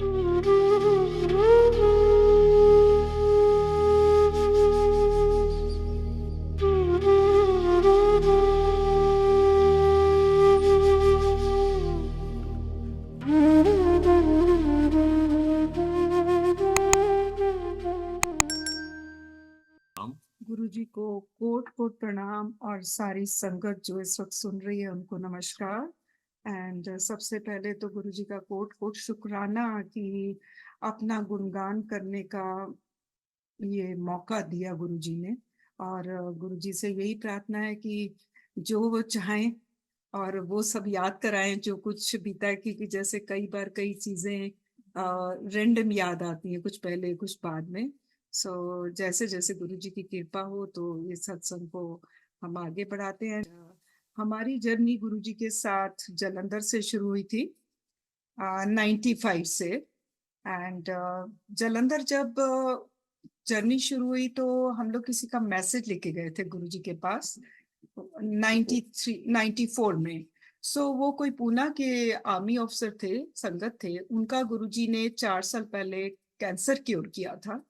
गुरुजी को coat coat प्रणाम और सारी संगत जो इस वक्त सुन रही है उनको नमस्कार। एंड सबसे पहले तो गुरुजी का कोट कोट शुक्राना कि अपना गुणगान करने का ये मौका दिया गुरुजी ने। और गुरुजी से यही प्रार्थना है कि जो वो चाहें और वो सब याद कराएं जो कुछ बीता है, क्योंकि जैसे कई बार कई चीजें रेंडम याद आती हैं, कुछ पहले कुछ बाद में। सो जैसे जैसे गुरुजी की कृपा हो तो ये सत्संग को हम आगे बढ़ाते हैं। हमारी जर्नी गुरुजी के साथ जालंधर से शुरू हुई थी 95 से। एंड जालंधर जब जर्नी शुरू हुई तो हम लोग किसी का मैसेज लेके गए थे गुरुजी के पास 94 में। सो वो कोई पूना के आर्मी ऑफिसर थे, संगत थे, उनका गुरुजी ने 4 साल पहले कैंसर क्योर किया था।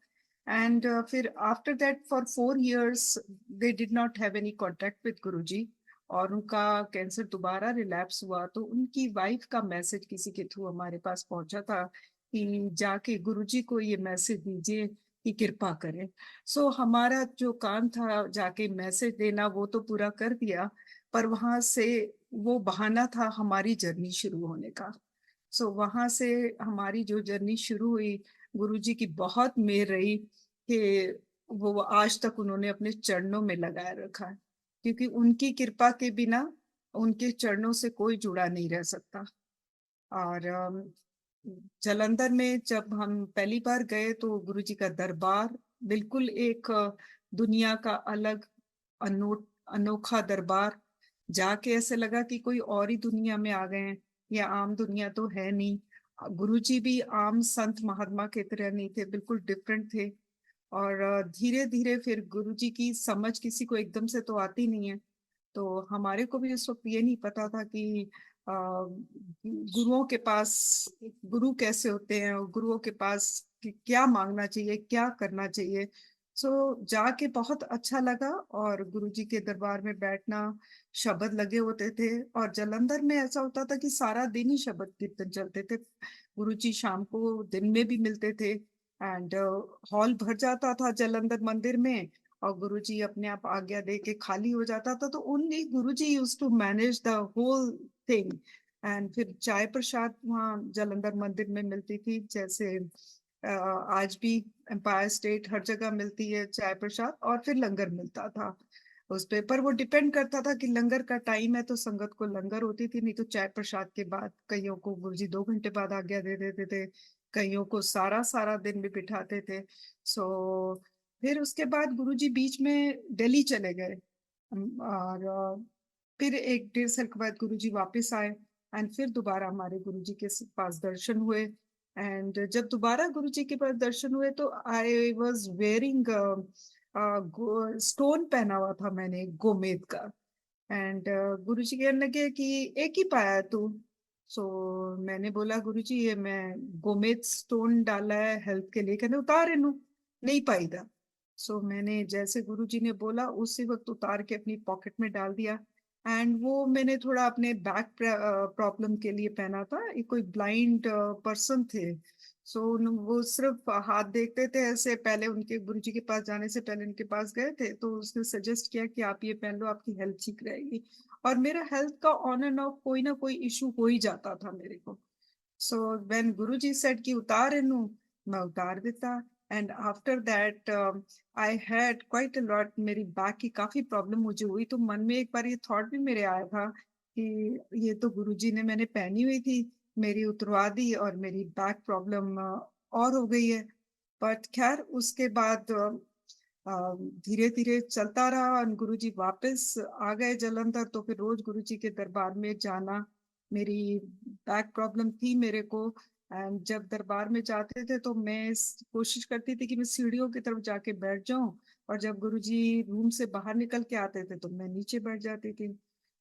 एंड फिर after that for 4 years they did not have any contact with Guruji. और उनका कैंसर दोबारा रिलैप्स हुआ तो उनकी वाइफ का मैसेज किसी के थ्रू हमारे पास पहुंचा था कि जाके गुरुजी को ये मैसेज दीजिए कि कृपा करें। सो हमारा जो काम था जाके मैसेज देना वो तो पूरा कर दिया, पर वहां से वो बहाना था हमारी जर्नी शुरू होने का। सो वहां से हमारी जो जर्नी शुरू हुई, गुरुजी की बहुत मेहर रही कि वो आज तक उन्होंने अपने चरणों में लगाए रखा है, क्योंकि उनकी कृपा के बिना उनके चरणों से कोई जुड़ा नहीं रह सकता। और जालंधर में जब हम पहली बार गए तो गुरुजी का दरबार बिल्कुल एक दुनिया का अलग अनोखा दरबार। जाके ऐसे लगा कि कोई और ही दुनिया में आ गए हैं, या आम दुनिया तो है नहीं। गुरुजी भी आम संत महात्मा की तरह नहीं थे, बिल्कुल डिफरेंट थे। और धीरे धीरे फिर गुरुजी की समझ किसी को एकदम से तो आती नहीं है। तो हमारे को भी उस वक्त ये नहीं पता था कि गुरुओं के पास गुरु कैसे होते हैं और गुरुओं के पास क्या मांगना चाहिए, क्या करना चाहिए। सो जाके बहुत अच्छा लगा। और गुरुजी के दरबार में बैठना, शब्द लगे होते थे। और जालंधर में ऐसा होता था कि सारा दिन ही शब्द कीर्तन चलते थे। गुरुजी शाम को दिन में भी मिलते थे। एंड हॉल भर जाता था जालंधर मंदिर में, और गुरुजी अपने आप आज्ञा दे के खाली हो जाता था। तो only Guruji used to manage the whole thing. And फिर चाय प्रसाद वहाँ जालंधर मंदिर में मिलती थी, जैसे आज भी एम्पायर स्टेट हर जगह मिलती है चाय प्रसाद। और फिर लंगर मिलता था उस पे, पर वो डिपेंड करता था कि लंगर का टाइम है तो संगत को लंगर होती थी, नहीं तो चाय प्रसाद के बाद कईयों को गुरुजी 2 घंटे बाद आज्ञा दे देते थे, कईयों को सारा सारा दिन भी बिठाते थे। सो फिर उसके बाद गुरुजी बीच में दिल्ली चले गए। और फिर 1 डेढ़ साल के बाद गुरुजी वापस आए। एंड फिर दोबारा हमारे गुरुजी के पास दर्शन हुए। एंड जब दोबारा गुरुजी के पास दर्शन हुए तो आई वॉज वेयरिंग स्टोन पहना हुआ था मैंने गोमेद का। एंड गुरुजी कहने लगे कि एक ही पाया है तू। सो मैंने बोला गुरुजी ये मैं गोमेद स्टोन डाला है हेल्थ के लिए, कहने उतार इनू, नहीं पाई था। सो मैंने जैसे गुरुजी ने बोला उसी वक्त उतार के अपनी पॉकेट में डाल दिया। एंड वो मैंने थोड़ा अपने बैक प्रॉब्लम के लिए पहना था। ये कोई ब्लाइंड पर्सन थे। सो वो सिर्फ हाथ देखते थे ऐसे। पहले उनके गुरुजी के पास जाने से पहले उनके पास गए थे तो उसने सजेस्ट किया कि आप ये पहन लो, आपकी हेल्थ ठीक रहेगी। और मेरा हेल्थ का ऑन एंड ऑफ कोई ना कोई इशू हो ही जाता था मेरे को। सो व्हेन गुरुजी सेड कि उतार इनू, मैं उतार देता। And after that I had quite a lot, मेरी बैक की काफी प्रॉब्लम मुझे हुई। तो मन में एक बार ये थॉट भी मेरे आया था कि ये तो गुरुजी ने मैंने पहनी हुई थी, मेरी उतरवा दी और मेरी बैक प्रॉब्लम और हो गई है। बट खैर उसके बाद धीरे धीरे चलता रहा और गुरुजी वापस आ गए जालंधर। तो फिर रोज गुरुजी के दरबार में जाना, मेरी बैक प्रॉब्लम थी मेरे को। एंड जब दरबार में जाते थे तो मैं कोशिश करती थी कि मैं सीढ़ियों की तरफ जाके बैठ जाऊं, और जब गुरुजी रूम से बाहर निकल के आते थे तो मैं नीचे बैठ जाती थी।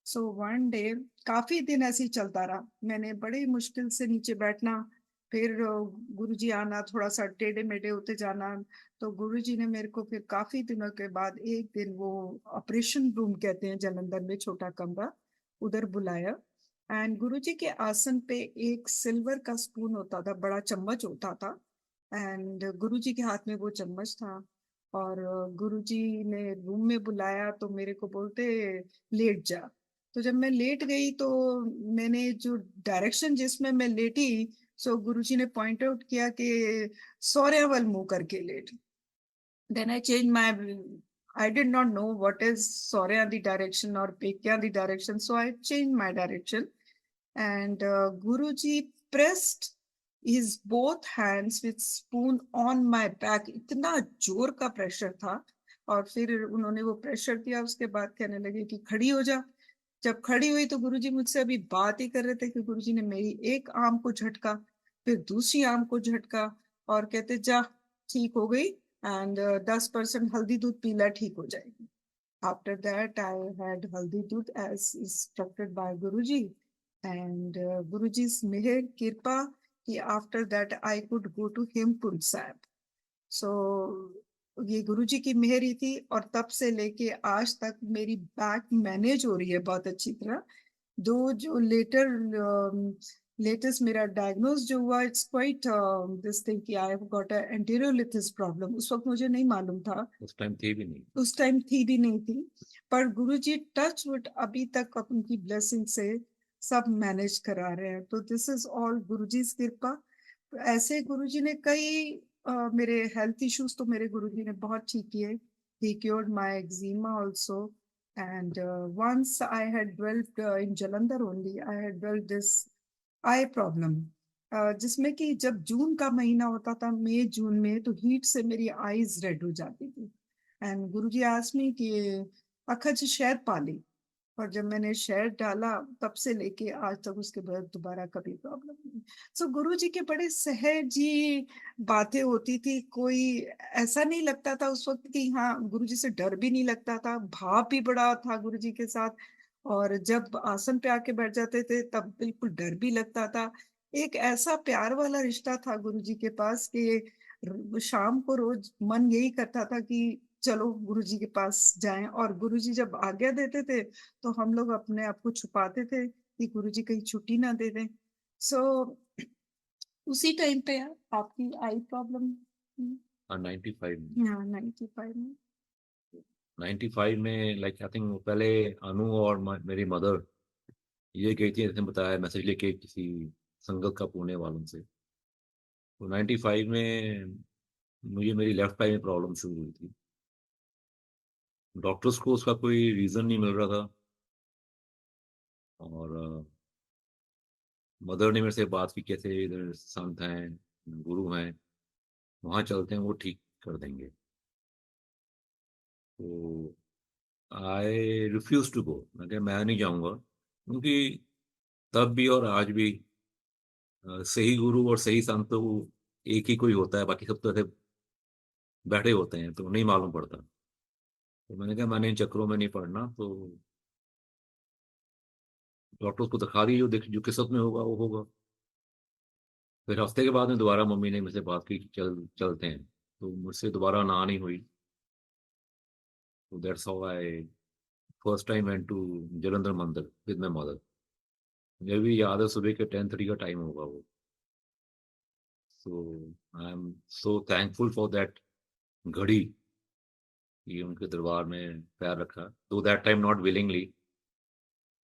सो वन डे काफी दिन ऐसे ही चलता रहा, मैंने बड़ी मुश्किल से नीचे बैठना, फिर गुरुजी आना, थोड़ा सा टेढ़े मेढ़े होते जाना। तो गुरुजी ने मेरे को फिर काफी दिनों के बाद एक दिन वो ऑपरेशन रूम कहते हैं जालंधर में, छोटा कमरा, उधर बुलाया। एंड गुरुजी के आसन पे एक सिल्वर का स्पून होता था, बड़ा चम्मच होता था। एंड गुरुजी के हाथ में वो चम्मच था। और गुरुजी ने रूम में बुलाया तो मेरे को बोलते लेट जा। तो जब मैं लेट गई तो मैंने जो डायरेक्शन जिसमें मैं लेटी, सो गुरुजी ने पॉइंट आउट किया कि सौर्यवल मुंह करके लेट। Then I change my, I did not know what is Surya the direction और पेक्या the direction, so I change my direction. And Guruji pressed his both hands with spoon on my back, इतना जोर का प्रेशर था। और फिर उन्होंने वो प्रेशर दिया, उसके बाद कहने लगे कि खड़ी हो जा। जब खड़ी हुई तो गुरुजी मुझसे अभी बात ही कर रहे थे कि गुरुजी ने मेरी एक आर्म को झटका, फिर दूसरी आर्म को झटका, और कहते जा ठीक हो गई, एंड 10% हल्दी दूध पीला, ठीक हो जाएगी। After that, I had haldi doodh as instructed by Guruji, and Guruji's meher kirpa ki after that I could go to Hemkund Sahib. So ये गुरुजी की मेहर ही थी, और तब से लेके आज तक मेरी बैक मैनेज हो रही है बहुत अच्छी तरह। दो जो लेटेस्ट मेरा डायग्नोज जो हुआ, इट्स क्वाइट दिस थिंग कि आई हैव गॉट अ एंटीरियोलिथिस प्रॉब्लम। उस वक्त मुझे नहीं मालूम था, उस टाइम थी भी नहीं थी। पर गुरुजी टच वुड अभी तक उनकी ब्लेसिंग से सब मैनेज करा रहे हैं। तो दिस इज ऑल गुरुजी की कृपा। ऐसे गुरुजी ने कई मेरे हेल्थ इश्यूज तो मेरे गुरुजी ने बहुत ठीक किए। He cured my eczema also. And once I had dwelt in Jalandhar only, I had dwelt this eye problem, जिसमें कि जब जून का महीना होता था, मई जून में, तो हीट से मेरी आईज रेड हो जाती थी। एंड गुरुजी आस्क्ड मी कि अखज शहद पाली, और जब मैंने शहद डाला तब से लेके आज तक उसके बाद दोबारा कभी प्रॉब्लम नहीं। सो गुरुजी के बड़े सहज ही बातें होती थी, कोई ऐसा नहीं लगता था उस वक्त कि हाँ, गुरुजी से डर भी नहीं लगता था, भाव भी बड़ा था गुरुजी के साथ। और जब आसन पे आके बैठ जाते थे तब बिल्कुल डर भी लगता था। एक ऐसा प्यार वाला रिश्ता था गुरुजी के पास कि शाम को रोज मन यही करता था कि चलो गुरुजी के पास जाएं। और गुरुजी जब आज्ञा देते थे तो हम लोग अपने आप को छुपाते थे कि गुरुजी कहीं छुट्टी ना दे दें। सो उसी टाइम पे आपकी आई प्रॉब्लम। 95 हाँ, 95 में। 95 में लाइक आई थिंक पहले अनु और मेरी मदर ये गई थी, जैसे बताया, मैसेज लेके किसी संगत का पुणे वालों से। तो 95 में मुझे मेरी लेफ्ट आई में प्रॉब्लम शुरू हुई थी। डॉक्टर्स को उसका कोई रीज़न नहीं मिल रहा था, और मदर ने मेरे से बात की, कैसे इधर संत हैं, गुरु हैं, वहाँ चलते हैं, वो ठीक कर देंगे। तो आई रिफ्यूज टू गो। मैं नहीं जाऊँगा, क्योंकि तब भी और आज भी सही गुरु और सही संत तो वो एक ही कोई होता है, बाकी सब तो ऐसे बैठे होते हैं, तो नहीं मालूम पड़ता। तो मैंने कहा मैंने इन चक्रों में नहीं पड़ना, तो डॉक्टर को दिखा दी, जो किस्मत में होगा वो होगा। फिर हफ्ते के बाद में दोबारा मम्मी ने मुझसे बात की कि चलते हैं, तो मुझसे दोबारा ना नहीं हुई। तो that's how I first time went to Jalandhar mandir with my mother. मुझे भी याद है सुबह के 10:30 का टाइम होगा वो। So I am so thankful for that घड़ी, कि उनके दरबार में पैर रखा, तो that time not willingly,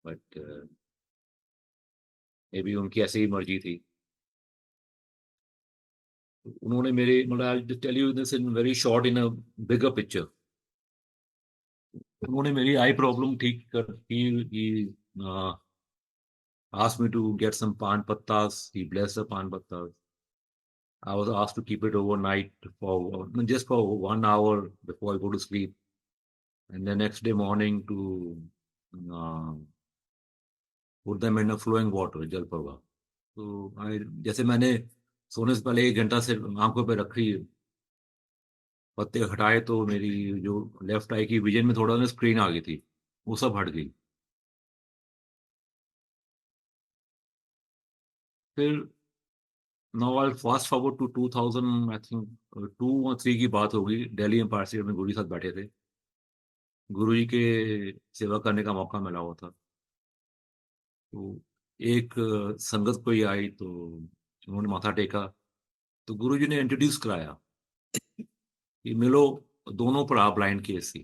but maybe उनकी ऐसी ही मर्जी थी। उन्होंने मेरे, मतलब I just tell you this in very short, in a bigger picture. उन्होंने मेरी आई प्रॉब्लम ठीक कर की, asked me to get some pan pattas. He blessed the pan pattas. I was asked to keep it overnight for just for 1 hour before I go to sleep, and the next day morning to uh, put them in a flowing water, jal parva. तो जैसे मैंने सोने से पहले 1 घंटा से आंखों पे रखी, पत्ते हटाए, तो मेरी जो लेफ्ट आई की विजन में थोड़ा ना स्क्रीन आ गई थी, वो सब हट गई। फिर now I fast forward to 2000, I think 2 और 3 की बात होगी। दिल्ली एम्पायर स्टेट में गुरु जी साथ बैठे थे, गुरु जी के सेवा करने का मौका मिला हुआ था। तो एक संगत कोई आई तो उन्होंने माथा टेका, तो गुरु जी ने इंट्रोड्यूस कराया कि मिलो, दोनों पर आप ब्लाइंड केस थी।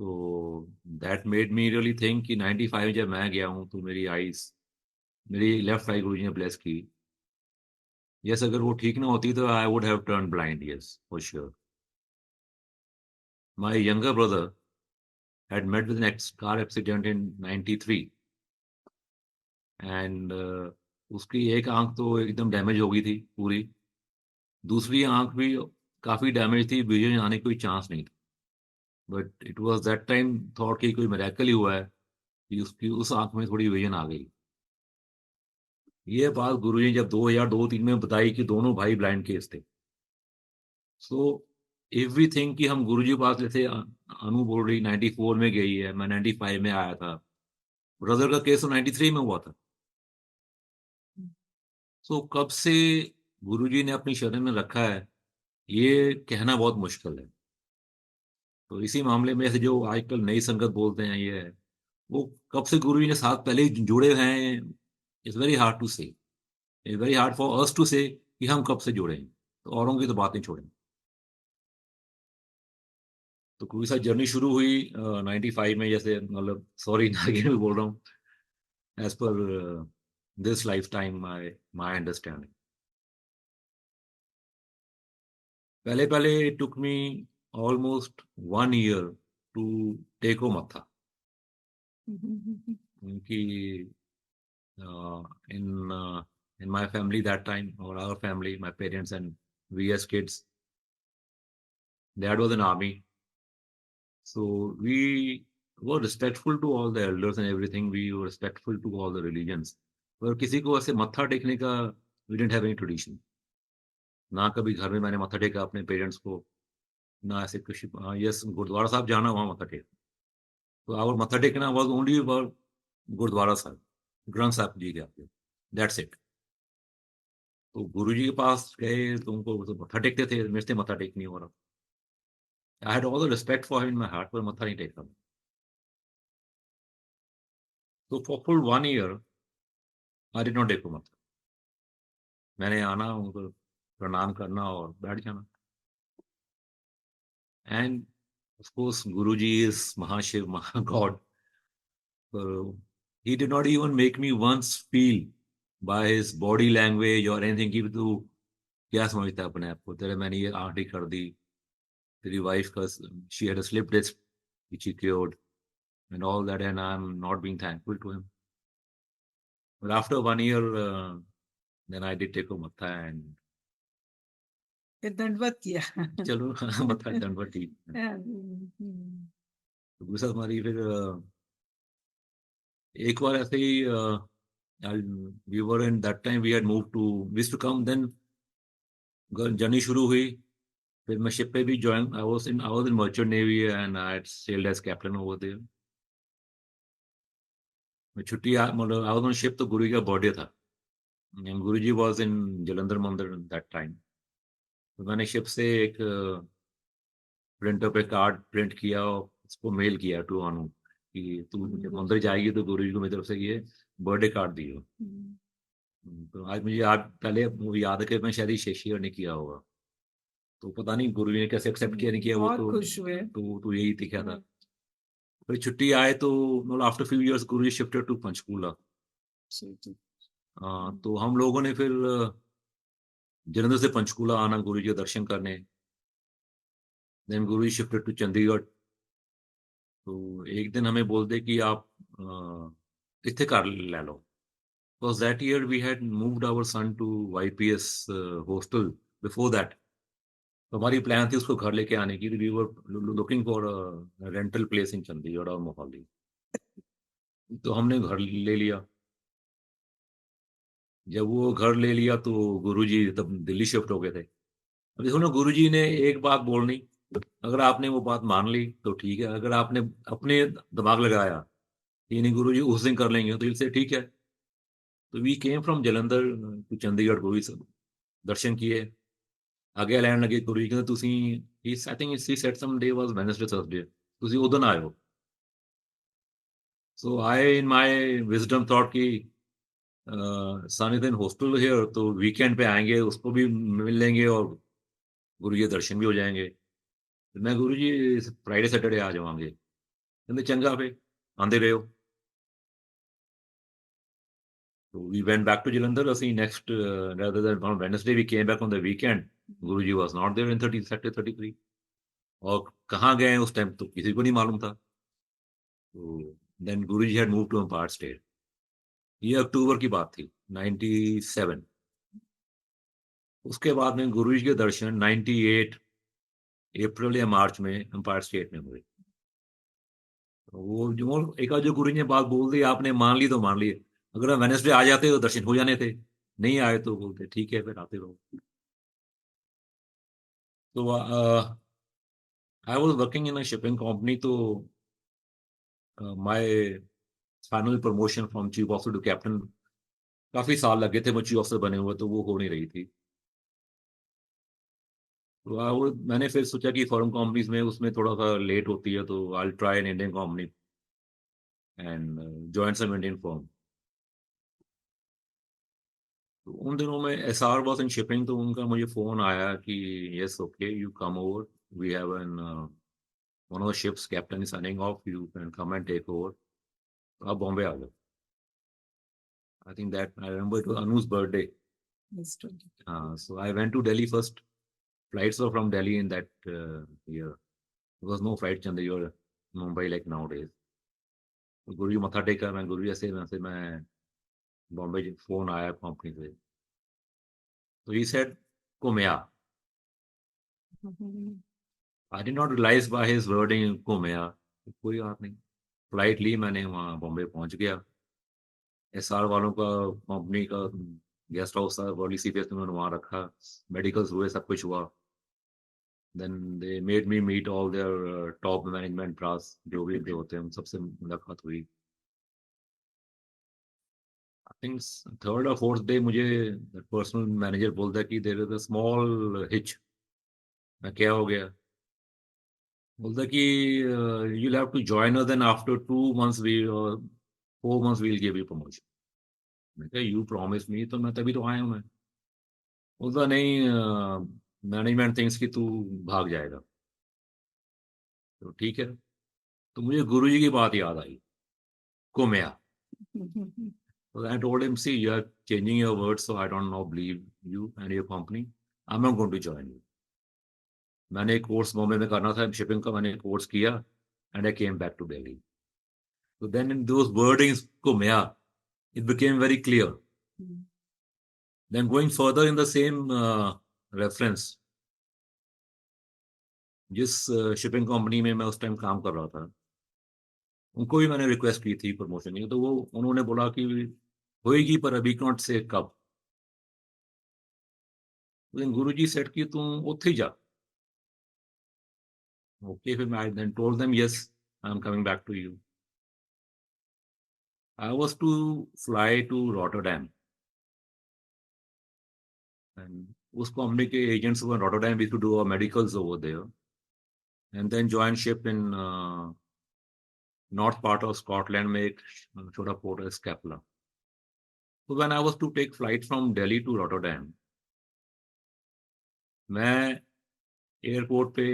तो that made me really think कि 95 जब मैं गया हूँ तो मेरी आईज, मेरी लेफ्ट आई गुरु जी ने ब्लेस की। यस, अगर वो ठीक ना होती तो I would have turn blind, yes for sure. My younger brother had met with an car accident in 93, and उसकी एक आंख तो एकदम डैमेज हो गई थी पूरी, दूसरी आंख भी काफी डैमेज थी, विजन आने की कोई चांस नहीं था। But it was that time thought कि कोई मिरेकल ही हुआ है कि उसकी उस आंख में थोड़ी विजन आ गई। ये बात गुरुजी ने जब 2002-3 में बताई कि दोनों भाई ब्लाइंड केस थे। सो इफ वी थिंक कि हम गुरुजी के पास, जैसे अनु बोल रही 94 में गई है, मैं 95 में आया था, ब्रदर का केस तो 93 में हुआ था। सो कब से गुरुजी ने अपनी शरण में रखा है, ये कहना बहुत मुश्किल है। तो इसी मामले में ऐसे जो आजकल नई संगत बोलते हैं, ये है वो कब से गुरुजी ने साथ पहले ही जुड़े हैं। It's very hard to say, it's very hard for us to say कि हम कब से जुड़े हैं, तो औरों की तो बात नहीं छोड़ें। तो गुरु के साथ जर्नी शुरू हुई 95 में, जैसे मतलब सॉरी आगे भी बोल रहा हूँ, as per this life time my my understanding. पहले पहले it took me almost 1 year to take ओ मत्था, क्योंकि in my family that time, or our family, my parents and we as kids, dad was in army, so we were respectful to all the elders and everything. We were respectful to all the religions. पर किसी को ऐसे मत्था टेकने का we didn't have any tradition. ना कभी घर में मैंने मत्था टेका अपने पेरेंट्स को, ना ऐसे कुछ। यस, गुरुद्वारा साहब जाना, वहाँ मत्था टेक। तो आवर मत्था टेकना वॉज ओनली गुरुद्वारा साहब, ग्रंथ साहब जी के आगे, दैट्स इट। तो गुरु जी के पास गए तो उनको तो मत्था टेकते थे, मेरे से मत्था टेक नहीं हो रहा। I had all the respect for him in my heart, पर मत्था नहीं टेकता। तो for full 1 year I did not टेक मत्था। मैंने आना, उनको प्रणाम करना और बैठ जाना। End of course Guru ji is महाशिव, महागॉड, पर he did not even make me once feel by his body language or anything कि तू क्या समझता है अपने आप को, तेरे मैंने ये आंख ठीक कर दी, तेरी वाइफ का she had a slip disc which he cured and all that, and I'm not being thankful to him. But after 1 year, then I did take a matha and फिर दंडवत किया। चलो matha दंडवत ठीक है। तो दूसरा हमारी फिर एक बार ऐसे ही we were in that time, we had move to, we to come, then journey शुरू हुई। फिर मैं शिप पे भी join, I was in merchant navy and I had sailed as captain over there. मैं छुट्टी मतलब आई वाज ऑन शिप, तो गुरु जी का बर्थडे था and Guru ji was in Jalandhar मंदिर दैट टाइम। तो मैंने शिप से एक प्रिंटर पे कार्ड प्रिंट किया और उसको मेल किया टू अनु कि तू जब मंदिर जाएगी तो गुरु जी को मेरी तरफ से ये बर्थडे कार्ड दियो। तो आज मुझे याद, पहले मुझे याद है कि मैं शायद ये शेयर नहीं किया होगा, तो पता नहीं गुरु जी ने कैसे एक्सेप्ट किया नहीं किया, वो बहुत तो खुश हुए। तो यही दिखा था। फिर छुट्टी आए तो मतलब after few years Guru ji shifted to Panchkula. तो हम लोगों ने फिर जलंधर से पंचकूला आना गुरु जी के दर्शन करने। Then Guru ji shifted to Chandigarh. तो एक दिन हमें बोलते कि आप इतने कार ले लो। Was that year we had moved our son to YPS hostel before that. तो हमारी प्लान थी उसको घर लेके आने की। We were looking for rental place in Chandigarh और मोहाली। तो हमने घर ले लिया। जब वो घर ले लिया तो गुरुजी तब दिल्ली शिफ्ट हो गए थे। अब देखो ना, गुरुजी ने एक बात बोलनी, अगर आपने वो बात मान ली तो ठीक है, अगर आपने अपने दिमाग लगाया कि नहीं गुरुजी उस दिन कर लेंगे, तो इससे ठीक है। तो we came from Jalandhar to Chandigarh, Guruji से दर्शन किए, आगे ਲੈਣ ਲੱਗੇ ਗੁਰੂ ਜੀ ਕਹਿੰਦੇ ਤੁਸੀਂ ਇਸ I think she said some day was Wednesday Thursday, ਤੁਸੀਂ ਉਦੋਂ ਨਾ ਆਇਓ। So I in my wisdom thought कि सानिध्य हॉस्टल है तो वीकेंड पे आएंगे, उसको भी मिल लेंगे और गुरु जी के दर्शन भी हो जाएंगे। मैं गुरु जी फ्राइडे सैटरडे आ जावांगे, कहते चंगा पे आंदे रहो। So we went back to Jalandhar. ਅਸੀਂ next rather than on Wednesday we came back on the weekend. Guruji was not there in 30 Saturday 33, और कहाँ गए उस टाइम तो किसी को नहीं मालूम था। तो then Guruji had moved to Empire State। ये अक्टूबर की बात थी 97। उसके बाद में गुरुजी के दर्शन 98 अप्रैल या मार्च में एम्पायर स्टेट में हुए। वो जो एक आध जो गुरु ने बात बोल दी, आपने मान ली तो मान ली, अगर हम वेडनेसडे आ जाते तो दर्शन हो जाने थे, नहीं आए तो बोलते ठीक है फिर आते रहो। तो I was working in a shipping company, तो my final promotion from chief officer to captain, काफी साल लगे थे वो चीफ ऑफिसर बने हुए, तो वो हो नहीं रही थी। तो मैंने फिर सोचा कि फॉरेन कंपनीज में उसमें थोड़ा सा लेट होती है, तो I try an Indian company and join some Indian firm. तो उन दिनों में S R was in shipping, तो उनका मुझे फोन आया कि yes okay you come over, we have an one of the ships captain is signing off, you can come and take over. तो आप बॉम्बे आ गए। I think that I remember it was Anuj birthday. Yes, 20. So I went to Delhi first. Flights were from Delhi in that year. There was no flight Chandigarh, Mumbai like nowadays. तो गुरु जी मत्था टेका, मैं गुरु जी ऐसे वैसे मैं बॉम्बे फोन आया company से, तो ही सेड कुमया। I did not realise by his wording कुमया। कोई बात नहीं, फ्लाइट ली मैंने, वहाँ बॉम्बे पहुंच गया। एसआर वालों का कंपनी का गेस्ट हाउस था, बॉडी सीपीएस उन्होंने वहाँ रखा, मेडिकल्स हुए, सब कुछ हुआ। Then they made me meet all their top management brass, जो भी होते हैं, उन सबसे मुलाकात हुई। आई थिंक थर्ड और फोर्थ डे मुझे पर्सनल मैनेजर बोलता है कि there is a small hitch. मैं क्या हो गया? बोलता कि you'll have to join us, then after 2 months we 4 months we'll give you promotion। मैं कहा you promised me, तो मैं तभी तो आया हूँ मैं। बोलता नहीं, मैनेजमेंट थिंक्स कि तू भाग जाएगा। तो ठीक है, तो मुझे गुरुजी की बात याद आई, कुमया। So I told him, see, you are changing your words, so I don't now believe you and your company. I'm not going to join you। मैंने एक कोर्स बॉम्बे में करना था शिपिंग का, मैंने कोर्स किया and I came back to Delhi. So then in those wordings, kumya, it became very clear। Then going further in the same reference, जिस shipping company में मैं उस टाइम काम कर रहा था, उनको भी मैंने रिक्वेस्ट की थी प्रमोशन की, तो वो उन्होंने बोला कि होएगी पर अभी नॉट से कब। लेकिन गुरु जी सेट कि तुम उत्थे ही जा। ओके, फिर मैं then told them yes, I'm coming back to you। I was to fly to Rotterdam, and उस कंपनी के agents were Rotterdam, we to do our medicals over there and then join ship in north part of Scotland में एक छोटा port है स्कैपला। तो when I was to take flight from Delhi to Rotterdam, मैं airport पे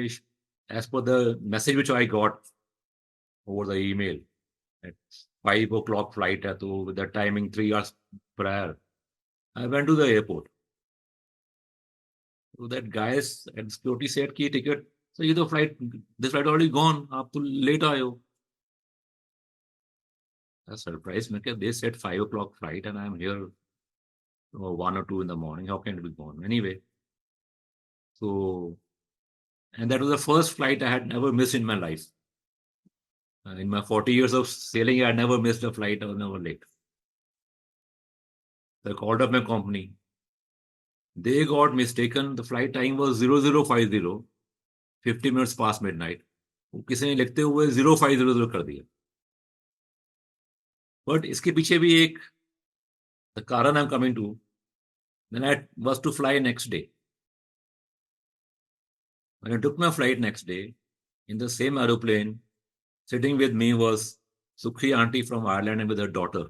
as per the message which I got over the email at 5 o'clock flight है, तो with the timing 3 hours prior, I went to the airport। So that guy at security said कि ticket, so ये तो flight, this flight already gone, आप तो late आए हो। I was surprised, मैं क्या, they said 5 o'clock flight and I'm here 1 or 2 in the morning, how can it be gone anyway? So, and that was the first flight I had never missed in my life। In my 40 years of sailing, I never missed a flight, I was never late। So I called up my company, they got mistaken, the flight time was 0050, 50 minutes past midnight। वो किसी ने लिखते हुए 0500 कर दिया। But इसके पीछे भी एक the Karan I'm coming to, then I was to fly next day. When I took my flight next day, in the same aeroplane, sitting with me was Sukhi auntie from Ireland and with her daughter.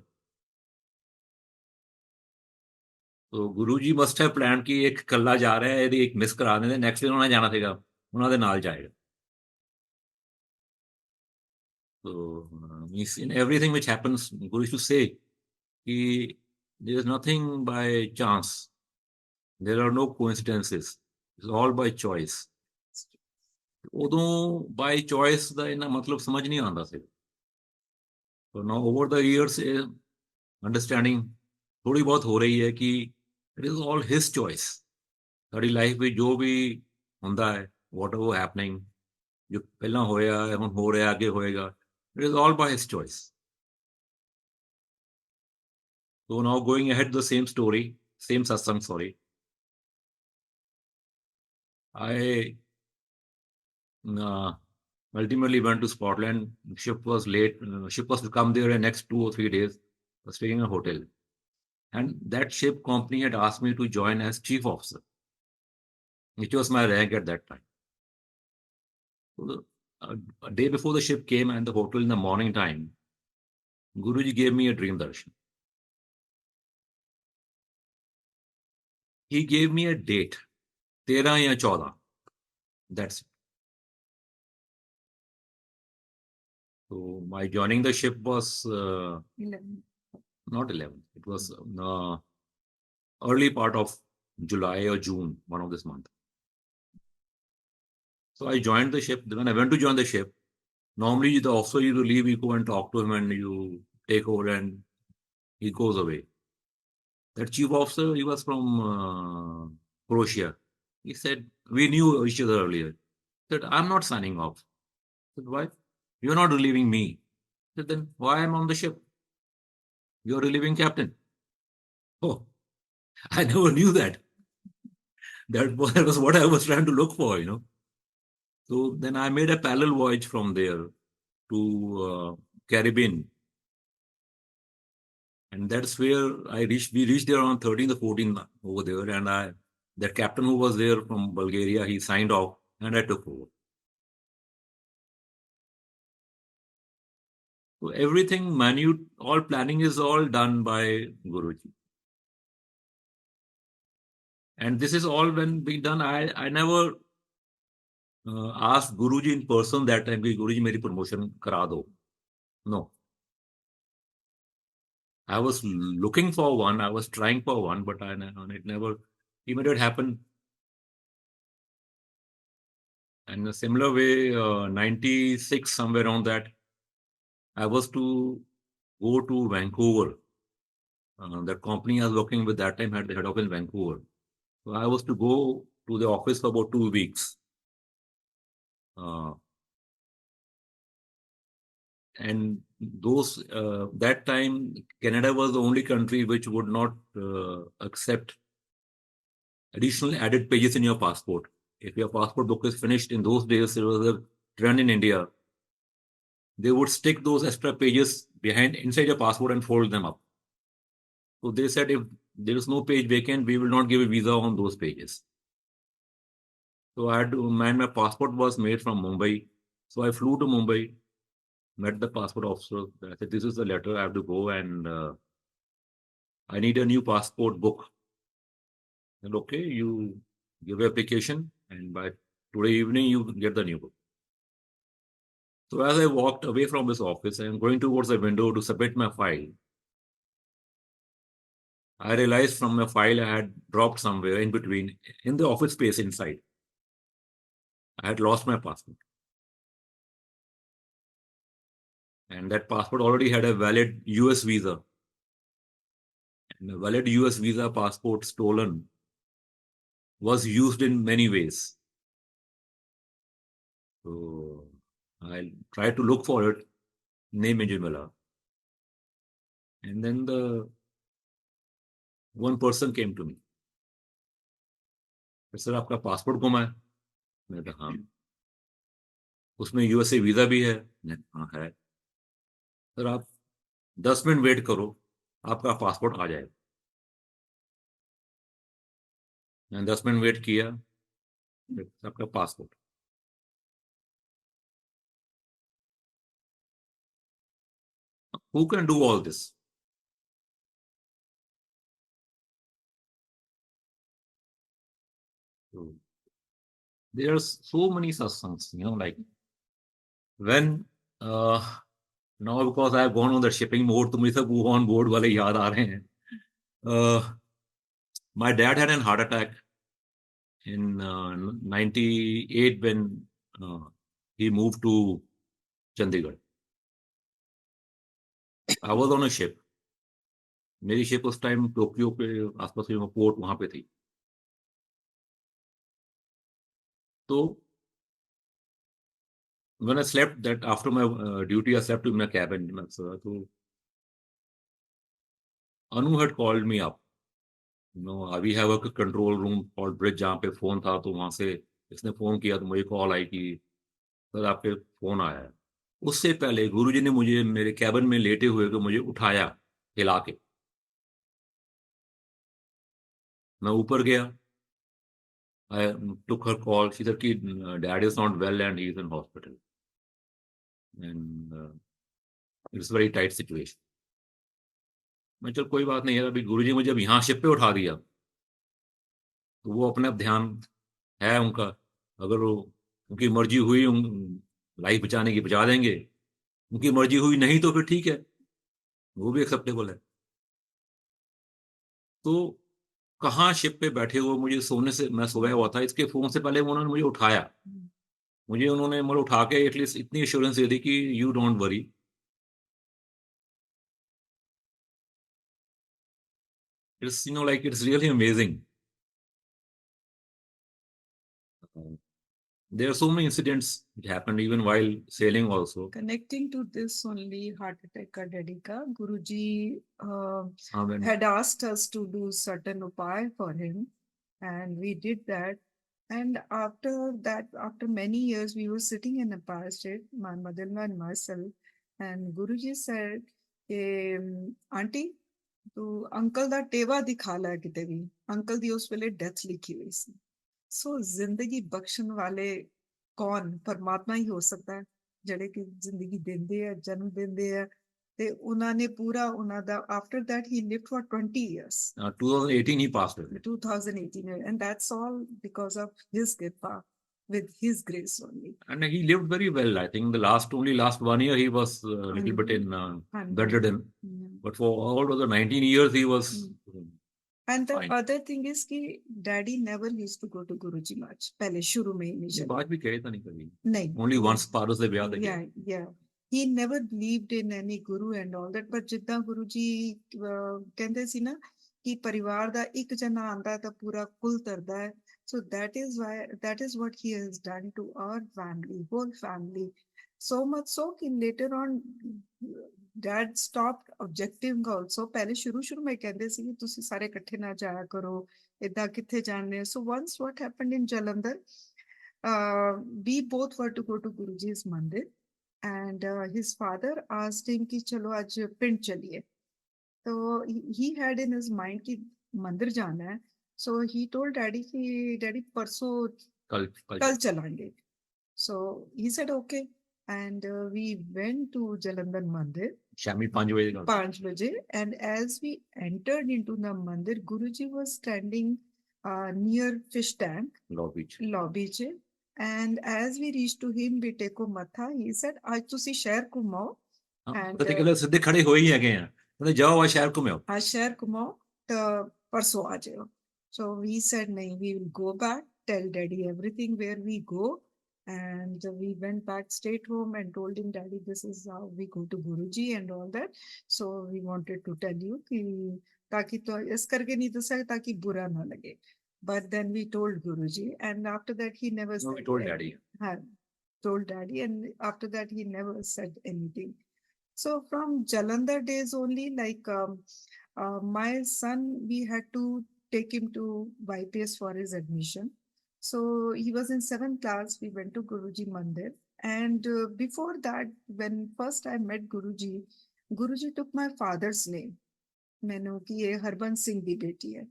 तो गुरुजी must have plan कि एक कल्ला जा रहा है यदि एक miss करा देंगे नेक्स्ट डे उन्होंने जाना ਸੀਗਾ ਉਹਨਾਂ ਦੇ ਨਾਲ ਜਾਏਗਾ so means in everything which happens Guru used to say कि there is nothing by chance, there are no coincidences, it's all by choice. ਉਦੋਂ by choice ਦਾ ਇਹਨਾਂ ਮਤਲਬ ਸਮਝ ਨਹੀਂ ਆਉਂਦਾ ਸੀ so now over the years understanding ਥੋੜੀ ਬਹੁਤ ਹੋ ਰਹੀ ਹੈ ਕਿ it is all his choice. ਸਾਡੀ ਲਾਈਫ ਵਿੱਚ ਜੋ ਵੀ ਹੁੰਦਾ ਹੈ ਵਾਟ ਐਵਰ ਹੈਪਨਿੰਗ ਜੋ ਪਹਿਲਾਂ ਹੋਇਆ ਹੁਣ ਹੋ ਰਿਹਾ ਅੱਗੇ ਹੋਏਗਾ it is all by his choice. So now going ahead the same story, same satsang, sorry. I ultimately went to Scotland. Ship was late. Ship was to come there in next 2 or 3 days. I was staying in a hotel. And that ship company had asked me to join as chief officer, which was my rank at that time. So a day before the ship came and the hotel in the morning time, Guruji gave me a dream darshan. He gave me a date, 13 ya 14. That's it. So my joining the ship was 11. not 11. It was early part of July or June, one of this month. So I joined the ship. When I went to join the ship, normally the officer you leave, you go and talk to him and you take over and he goes away. That chief officer, he was from Croatia. He said, we knew each other earlier. He said, I'm not signing off. I said, why? You're not relieving me. I said, then why am I on the ship? You're relieving captain. Oh, I never knew that. That was what I was trying to look for, So then I made a parallel voyage from there to Caribbean. And that's where we reached there on 13th or 14th over there. And the captain who was there from Bulgaria, he signed off and I took over. So everything minute, all planning is all done by Guruji. And this is all when being done. I never asked Guruji in person that time, Guruji, meri promotion kara do. No. I was looking for one, I was trying for one, but it never immediately happened. And in a similar way, 96, somewhere around that, I was to go to Vancouver. The company I was working with that time had the head office in Vancouver. So I was to go to the office for about 2 weeks. And that time, Canada was the only country which would not accept additional added pages in your passport. If your passport book is finished, in those days, there was a trend in India. They would stick those extra pages inside your passport and fold them up. So they said, if there is no page vacant, we will not give a visa on those pages. So I had to, my passport was made from Mumbai. So I flew to Mumbai, met the passport officer. I said, this is the letter, I have to go and I need a new passport book. And okay, you give your application and by today evening, you get the new book. So as I walked away from his office and going towards the window to submit my file, I realized from my file I had dropped somewhere in between, in the office space inside. I had lost my passport. And that passport already had a valid US visa. And a valid US visa passport stolen was used in many ways. So I tried to look for it, name Mila. And then one person came to me. Sir आपका passport गुमा है मैंने कहा हाँ उसमें USA visa भी है हाँ है सर आप 10 मिनट वेट करो आपका पासपोर्ट आ जाएगा मैंने 10 मिनट वेट किया, आपका passport. Who can do all this? So, there are so many satsangs, like when now because I have gone on the shipping mode, तो मुझे सब go on board वाले याद आ रहे हैं. My dad had a heart attack in 98 when he moved to Chandigarh. I was on a ship. मेरी ship उस time Tokyo के आसपास पोर्ट वहां पे थी. तो when I slept that after my duty, I slept in my cabin. So Anu had called me up. We have a control room called bridge जहाँ पे फोन था, तो वहां से इसने फोन किया तो मुझे कॉल आई कि सर आपके फोन आया है. उससे पहले गुरुजी ने मुझे मेरे कैबिन में लेटे हुए को मुझे उठाया हिला के. मैं ऊपर गया. I took her call. She said कि dad is not well and he is in hospital. And it's a very tight situation. मैं चल कोई बात नहीं है. अभी गुरुजी मुझे जब यहाँ शिप पे उठा दिया तो वो अपने आप ध्यान है उनका. अगर वो उनकी मर्जी हुई लाइफ बचाने की बचा देंगे, उनकी मर्जी हुई नहीं तो फिर ठीक है, वो भी एक्सेप्टेबल है. तो कहाँ शिप पे बैठे हुए मुझे सोने से, मैं सो गया हुआ था, इसके फोन से पहले उन्होंने मुझे उठाया. मुझे उन्होंने मतलब उठा के एटलीस्ट इतनी एश्योरेंस दे दी कि you don't worry. It's like it's really amazing. There are so many incidents that happened even while sailing also. Connecting to this only heart attack ka daddy ka, Guruji Amen. had asked us to do certain upay for him, and we did that. And after that, after many years, we were sitting in a Empire State, my mother-in-law and myself, and Guruji said, Auntie, तू uncle दा टेवा दिखा ला किते भी. Uncle दी उस वेले death लिखी हुई सी. सो जिंदगी बख्शण वाले कौन? परमात्मा ही हो सकता है, ਜਿਹੜੇ ਕਿ ਜ਼ਿੰਦਗੀ ਦਿੰਦੇ ਆ, ਜਨਮ ਦਿੰਦੇ ਆ. ਤੇ ਉਹਨਾਂ ਨੇ ਪੂਰਾ ਉਹਨਾਂ ਦਾ after that he lived for 20 years. 2018 he passed away. 2018, and that's all because of his kripa, with his grace only. And he lived very well. I think the last 1 year he was a little bit in bedridden. But for all of the 19 years he was And the fine. other thing is कि daddy never used to go to Guruji much. पहले शुरू में initially. बात भी कहे था नहीं कभी. नहीं. Only once पारस से ब्याह Yeah, yeah. He never believed in any guru and all that. But जिद्दां Guruji कहंदे सी ना कि परिवार दा एक जना आंदा है तो पूरा कुल तरदा है. So that is what he has done to our family, whole family. So much so कि later on dad stopped objecting also. पहले शुरू में कहंदे सी कि तुसी सारे इकट्ठे ना जाया करो, इदा किथे जाने. So once what happened in Jalandhar, we both were to go to Guruji's Mandir, and his father asked him कि चलो आज पिंड चलिए. So he had in his mind कि मंदिर जाना है. So he told daddy कि डैडी परसों कल चलाएंगे. So he said okay, and we went to Jalandhar Mandir. Shami 5 बजे. 5 बजे, and as we entered into the Mandir, Guruji was standing near fish tank, lobby च. And as we reached to him, we take matha. He said, "आज तुसी शहर घुमाओ." And सीधे खड़े हो ही गए हैं. मतलब जाओ आज शहर घुमाओ. आज शहर घुमाओ तो परसों आ जाओ. So we said, "नहीं, we will go back. Tell daddy everything where we go." And we went back straight home and told him, "Daddy, this is how we go to Guruji and all that. So we wanted to tell you कि ताकि तो इस करके नहीं दसा ताकि बुरा ना लगे." But then we told Guruji, and after that he never No, said. we told daddy. Told daddy, and after that he never said anything. So from Jalandhar days only, like my son, we had to take him to YPS for his admission. So he was in 7th class. We went to Guruji Mandir, and before that, when first I met Guruji, Guruji took my father's name. मैंने कि ये हरबंस सिंह दी बेटी है.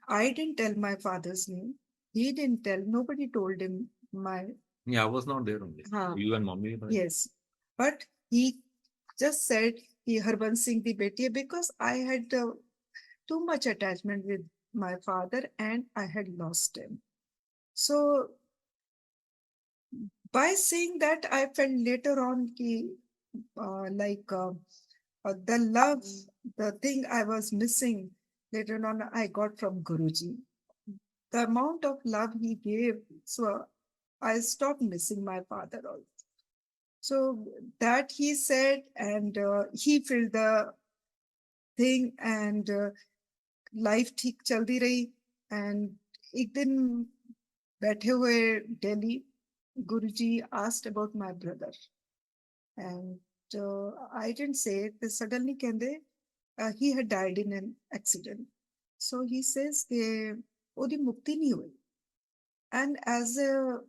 I didn't tell my father's name. He didn't tell. Nobody told him my. Yeah, I was not there only. You and mommy. Right? Yes, but he just said he Harbans Singh di beti hai, because I had too much attachment with my father and I had lost him. So by saying that, I felt later on ki, the love, the thing I was missing, later on I got from Guruji. The amount of love he gave, so I stopped missing my father also. So that he said, and he filled the thing, and life ठीक चलती रही. And एक दिन बैठे हुए दिल्ली, गुरुजी asked about my brother, and I didn't say it. They suddenly ਕਹਿੰਦੇ he had died in an accident. So he says कि ਉਹਦੀ ਮੁਕਤੀ ਨਹੀਂ ਹੋਈ. And as a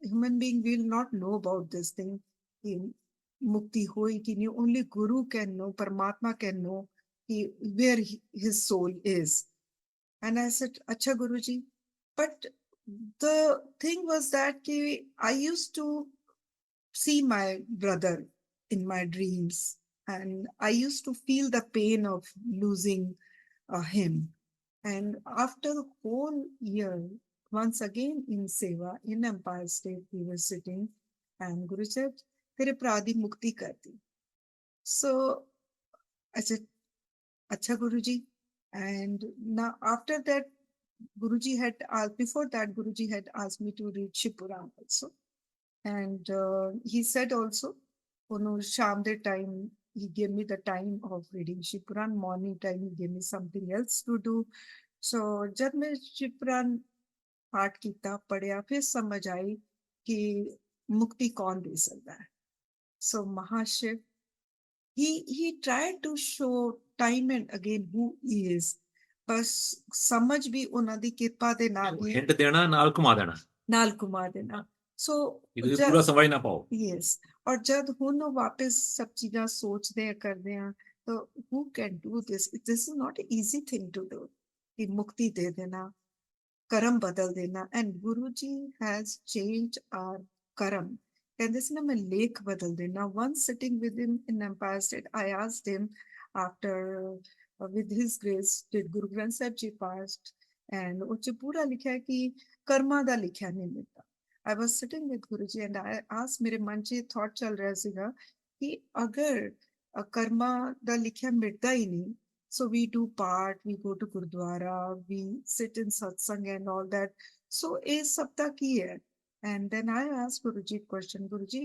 human being, we will not know about this thing. कि मुक्ति हुई कि नहीं, only Guru can know, Paramatma can know where his soul is. And I said, Acha Guruji. But the thing was that I used to see my brother in my dreams, and I used to feel the pain of losing him. And after the whole year, once again in Seva, in Empire State, we were sitting, and Guru said, Tere pradi mukti karti. So I said, Acha Guruji. And now after that, Guruji had asked, before that, Guruji had asked me to read Shipuran also. And he said also, Shamde time, he gave me the time of reading Shipuran. Morning time, he gave me something else to do. So, जब मैं शिवपुराण पाठ किया पढ़िया, फिर समझ आई कि मुक्ति कौन दे सकता है. So Mahashiv, he tried to show time and again who he is. बस समझ भी ਉਹਨਾਂ ਦੀ ਕਿਰਪਾ ਦੇ ਨਾਲ ਹੀ ਹਿੰਟ ਦੇਣਾ ਨਾਲ ਘੁਮਾ ਦੇਣਾ, ਨਾਲ ਘੁਮਾ ਦੇਣਾ. ਸੋ ਇਹ ਪੂਰਾ ਸਮਝ ਨਾ ਪਾਓ. ਯੈਸ, ਔਰ ਜਦ ਹੁਣ ਵਾਪਸ ਸਭ ਚੀਜ਼ਾਂ ਸੋਚਦੇ ਆ ਕਰਦੇ ਆ, ਤਾਂ who can do this? This is not an easy thing to do. ਕਿ ਮੁਕਤੀ ਦੇ ਦੇਣਾ, ਕਰਮ ਬਦਲ ਦੇਣਾ. And Guru ji has change R ਕਰਮ. ਕਹਿੰਦੇ ਸੀ ਨਾ, ਮੈਂ ਲੇਖ ਬਦਲ ਦੇਣਾ. Once sitting with him in Empire State, I asked him after with his grace did Guru Granth Sahib Ji passed, and ਉਹ 'ਚ ਪੂਰਾ ਲਿਖਿਆ ਕਿ ਕਰਮਾਂ ਦਾ ਲਿਖਿਆ ਨਹੀਂ ਮਿਲਦਾ. I was sitting with Guruji and I asked, ਮੇਰੇ ਮਨ 'ਚ ਥਾਟ ਚੱਲ ਰਿਹਾ ਸੀਗਾ ਕਿ ਅਗਰ ਕਰਮਾਂ ਦਾ ਲਿਖਿਆ ਮਿਟਦਾ ਹੀ ਨਹੀਂ, so we do part, we go to Gurdwara, we sit in Satsang and all that. So ਇਹ ਸਭ ਦਾ ਕੀ ਹੈ? And then I asked Guruji question, Guruji,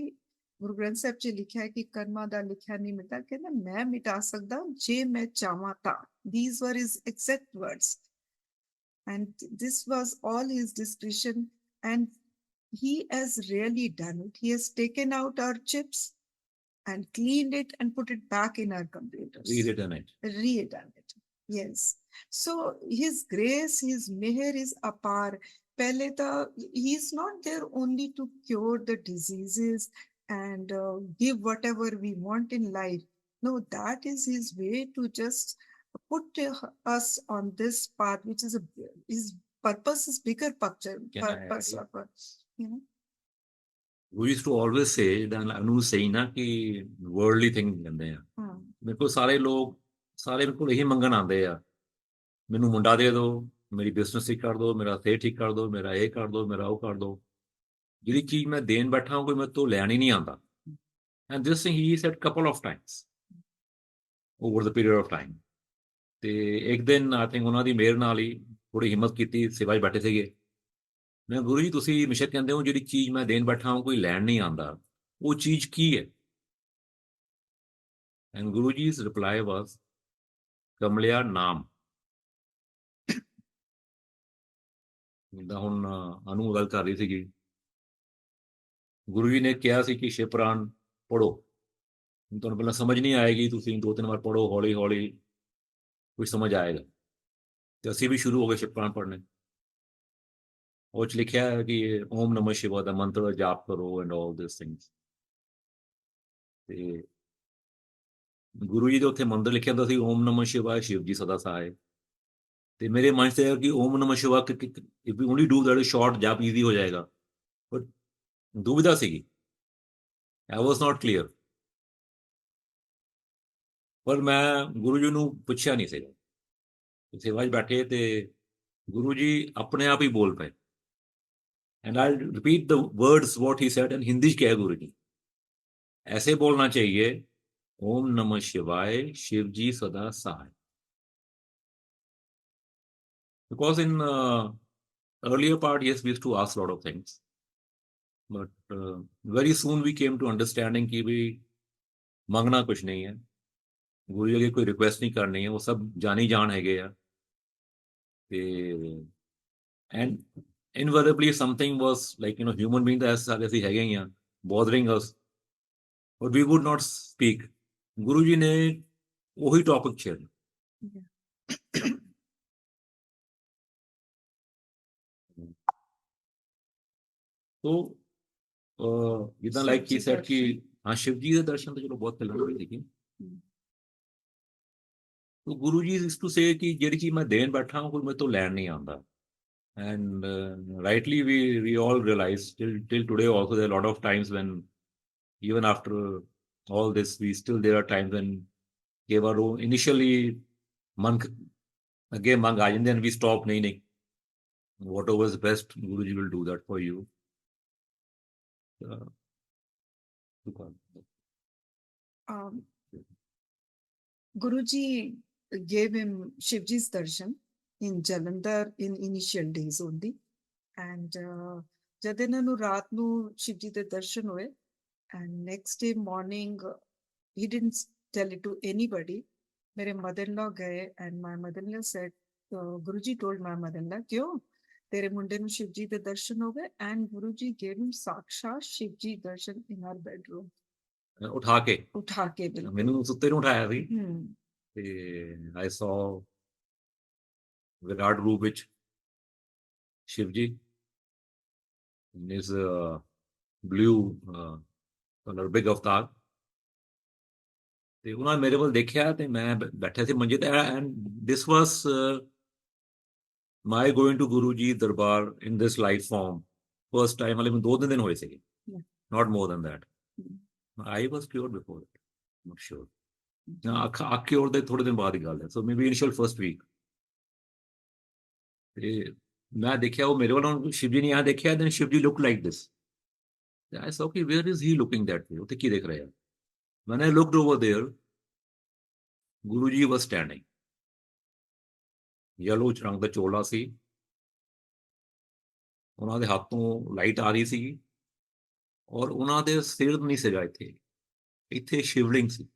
Guru Granth Sahib Ji ਲਿਖਿਆ ਕਿ ਕਰਮਾਂ ਦਾ ਲਿਖਿਆ ਨਹੀਂ ਮਿਟਦਾ. ਕਹਿੰਦਾ ਮੈਂ ਮਿਟਾ ਸਕਦਾ ਜੇ ਮੈਂ ਚਾਹਾਂ ਤਾਂ. These were his exact words. And this was all his discretion, and he has really done it. He has taken out our chips and cleaned it and put it back in our computers. Rewritten it. Redone it. Yes. So his grace, his meher is apar. Pehle ta, he is not there only to cure the diseases and give whatever we want in life. No, that is his way to just put us on this path, which is his purpose is bigger picture. Purpose of, you know. We used to always say, ਉਹਨੂੰ ਸਹੀ ਨਾ ਕਿ worldly thing ਕਹਿੰਦੇ ਆ. ਮੇਰੇ ਕੋਲ ਸਾਰੇ ਲੋਕ, ਸਾਰੇ ਮੇਰੇ ਕੋਲ ਇਹੀ ਮੰਗਣ ਆਉਂਦੇ ਆ, ਮੈਨੂੰ ਮੁੰਡਾ ਦੇ ਦਿਓ, ਮੇਰੀ ਬਿਜ਼ਨਸ ਠੀਕ ਕਰ ਦਿਓ, ਮੇਰਾ ਸਿਹਤ ਠੀਕ ਕਰ ਦਿਓ, ਮੇਰਾ ਇਹ ਕਰ ਦਿਓ, ਮੇਰਾ ਉਹ ਕਰ ਦਿਓ. ਜਿਹੜੀ ਚੀਜ਼ ਮੈਂ ਦੇਣ ਬੈਠਾ ਕੋਈ ਮੇਰੇ ਤੋਂ ਲੈਣ ਹੀ ਨਹੀਂ ਆਉਂਦਾ. And this thing he sad couple of Times over the period of time. ਤੇ ਇੱਕ ਦਿਨ ਆਈ ਥਿੰਕ ਉਹਨਾਂ ਦੀ ਮਿਹਰ ਨਾਲ ਹੀ ਥੋੜੀ ਹਿੰਮਤ ਕੀਤੀ, ਸੇਵਾ 'ਚ ਬੈਠੇ ਸੀਗੇ. ਮੈਂ, ਗੁਰੂ ਜੀ ਤੁਸੀਂ ਹਮੇਸ਼ਾ ਕਹਿੰਦੇ ਹੋ ਜਿਹੜੀ ਚੀਜ਼ ਮੈਂ ਦੇਣ ਬੈਠਾ ਕੋਈ ਲੈਣ ਨਹੀਂ ਆਉਂਦਾ, ਉਹ ਚੀਜ਼ ਕੀ ਹੈ? ਐਂਡ ਗੁਰੂ ਜੀ's reply was, ਕਮਲਿਆ ਨਾਮ. ਜਿੱਦਾਂ ਹੁਣ ਅਨੂ ਗੱਲ ਕਰ ਰਹੀ ਸੀਗੀ, ਗੁਰੂ ਜੀ ਨੇ ਕਿਹਾ ਸੀ ਕਿ ਸ਼ਿਵਪੁਰਾਣ ਪੜ੍ਹੋ. ਤੁਹਾਨੂੰ ਪਹਿਲਾਂ ਸਮਝ ਨਹੀਂ ਆਏਗੀ, ਤੁਸੀਂ 2-3 ਵਾਰ ਪੜ੍ਹੋ, ਹੌਲੀ ਹੌਲੀ ਕੁਝ ਸਮਝ ਆਏਗਾ. ਤੇ ਅਸੀਂ ਵੀ ਸ਼ੁਰੂ ਹੋ ਗਏ ਸ਼ਿਵਪੁਰਾਣ ਪੜ੍ਹਨੇ. ਉਹ 'ਚ ਲਿਖਿਆ ਹੈ ਕਿ ਓਮ ਨਮः ਸ਼ਿਵਾ ਦਾ ਮੰਤਰ ਦਾ ਜਾਪ ਕਰੋ ਐਂਡ ਆਲ ਦਿਸ ਥਿੰਗਸ. ਤੇ ਗੁਰੂ ਜੀ ਦੇ ਉੱਥੇ ਮੰਤਰ ਲਿਖਿਆ ਹੁੰਦਾ ਸੀ, ਓਮ ਨਮः ਸ਼ਿਵਾय, ਸ਼ਿਵ ਜੀ ਸਦਾ ਸਹਾਏ. ਤੇ ਮੇਰੇ ਮਨ 'ਚ ਇਹ ਕਿ Om Namah Shivaya if we only do that short jaap easy हो जाएगा, बट दुविधा ਸੀਗੀ, आई वाज नॉट क्लियर। ਪਰ ਮੈਂ ਗੁਰੂ ਜੀ ਨੂੰ ਪੁੱਛਿਆ ਨਹੀਂ ਸੀਗਾ। ਸੇਵਾ 'ਚ ਬੈਠੇ ਤੇ ਗੁਰੂ ਜੀ ਆਪਣੇ ਆਪ ਹੀ ਬੋਲ ਪਏ, and I repeat the words what he said and Hindi 'ਚ ਕਿਹਾ गुरु जी, ऐसे बोलना चाहिए, ओम नमः शिवाय शिव जी सदा सहाय। Because in earlier part, yes, we used to ask a lot of things, but very soon we came to understanding कि भी ਮੰਗਣਾ ਕੁਝ ਨਹੀਂ ਹੈ, ਗੁਰੂ ਜੀ ਅੱਗੇ ਕੋਈ ਰਿਕੁਐਸਟ ਨਹੀਂ ਕਰਨੀ ਹੈ, ਉਹ ਸਭ ਜਾਣੀ ਜਾਣ ਹੈਗੇ ਆ। ਤੇ and invariably something was like human being ਤਾਂ ਸਾਰੇ ਅਸੀਂ ਹੈਗੇ ਹੀ ਆ, bothering us, but we would not speak. Guru ji ਨੇ ਉਹੀ ਟੌਪਿਕ ਛੇੜਨਾ। तो ਜਿੱਦਾਂ ਲਾਈਕ ਹੀ ਸੈਡ ਕਿ ਹਾਂ ਸ਼ਿਵ ਜੀ ਦੇ ਦਰਸ਼ਨ ਤਾਂ ਚਲੋ ਬਹੁਤ ਪਹਿਲਾਂ ਹੋਏ ਸੀਗੇ। तो गुरु जी इज टू से कि ਜਿਹੜੀ ਚੀਜ਼ ਮੈਂ ਦੇਣ ਬੈਠਾ ਹਾਂ ਕੋਈ ਮੇਰੇ ਤੋਂ ਲੈਣ ਨਹੀਂ ਆਉਂਦਾ। And rightly we all realize till today also there are a lot of times when even after all this we still there are times when ਕਈ ਵਾਰ ਉਹ initially ਮੰਗ ਅੱਗੇ ਮੰਗ ਆ ਜਾਂਦੇ and we stop, ਨਹੀਂ whatever is best Guru ji will do that for you. Guruji gave him Shivji's darshan in Jalandhar in initial days only, and jad ਇਹਨਾਂ ਨੂੰ ਰਾਤ ਨੂੰ ਸ਼ਿਵਜੀ ਦੇ ਦਰਸ਼ਨ ਹੋਏ, and next day morning he didn't tell it to anybody. ਮੇਰੇ mother-in-law ਗਏ and my mother-in-law said, Guruji told my mother-in-law, ਕਿਉਂ ਤੇਰੇ ਮੁੰਡੇ ਨੂੰ ਸ਼ਿਵਜੀ ਦੇ ਦਰਸ਼ਨ ਹੋ ਗਏ, and Guruji gave him ਸਾਕਸ਼ਾਤ Shivji Darshan in her bedroom. ਉਠਾ ਕੇ ਬਿਲਕੁਲ ਮੈਨੂੰ ਸੁੱਤੇ ਨੂੰ ਉਠਾਇਆ ਸੀ ਤੇ ਆਈ ਸੌ ਵਿਰਾਟ ਰੂਪ ਵਿੱਚ Shiv ji in his blue color big avatar, ਤੇ ਉਹਨਾਂ ਨੇ ਮੇਰੇ ਵੱਲ ਦੇਖਿਆ ਤੇ ਮੈਂ ਬੈਠਾ ਸੀ ਮੰਜੇ ਤੇ, and this was my going to Guru ji ਦਰਬਾਰ in this life form first time. ਵਾਲੇ ਮੈਨੂੰ 2 ਦਿਨ ਹੋਏ ਸੀਗੇ, not more than that. I was cured before it, not sure. ਅੱਖ cured ਦੇ ਥੋੜੇ ਦਿਨ ਬਾਅਦ ਦੀ ਗੱਲ ਹੈ, so maybe initial first week। ਤੇ ਮੈਂ ਦੇਖਿਆ ਉਹ ਮੇਰੇ ਵੱਲ ਸ਼ਿਵ ਜੀ ਨੇ यहाँ ਦੇਖਿਆ, then Shiv ji looked like this. I saw, okay, where is he looking that way? ਉੱਥੇ ਕੀ ਦੇਖ ਰਿਹਾ? When I looked over there, Guru ji was standing. yellow ਰੰਗ ਦਾ ਚੋਲਾ ਸੀ, ਉਹਨਾਂ ਦੇ ਹੱਥੋਂ ਲਾਈਟ ਆ ਰਹੀ ਸੀਗੀ, ਔਰ ਉਹਨਾਂ ਦੇ ਸਿਰ ਨਹੀਂ ਸੀਗਾ ਇੱਥੇ ਸ਼ਿਵਲਿੰਗ ਸੀ।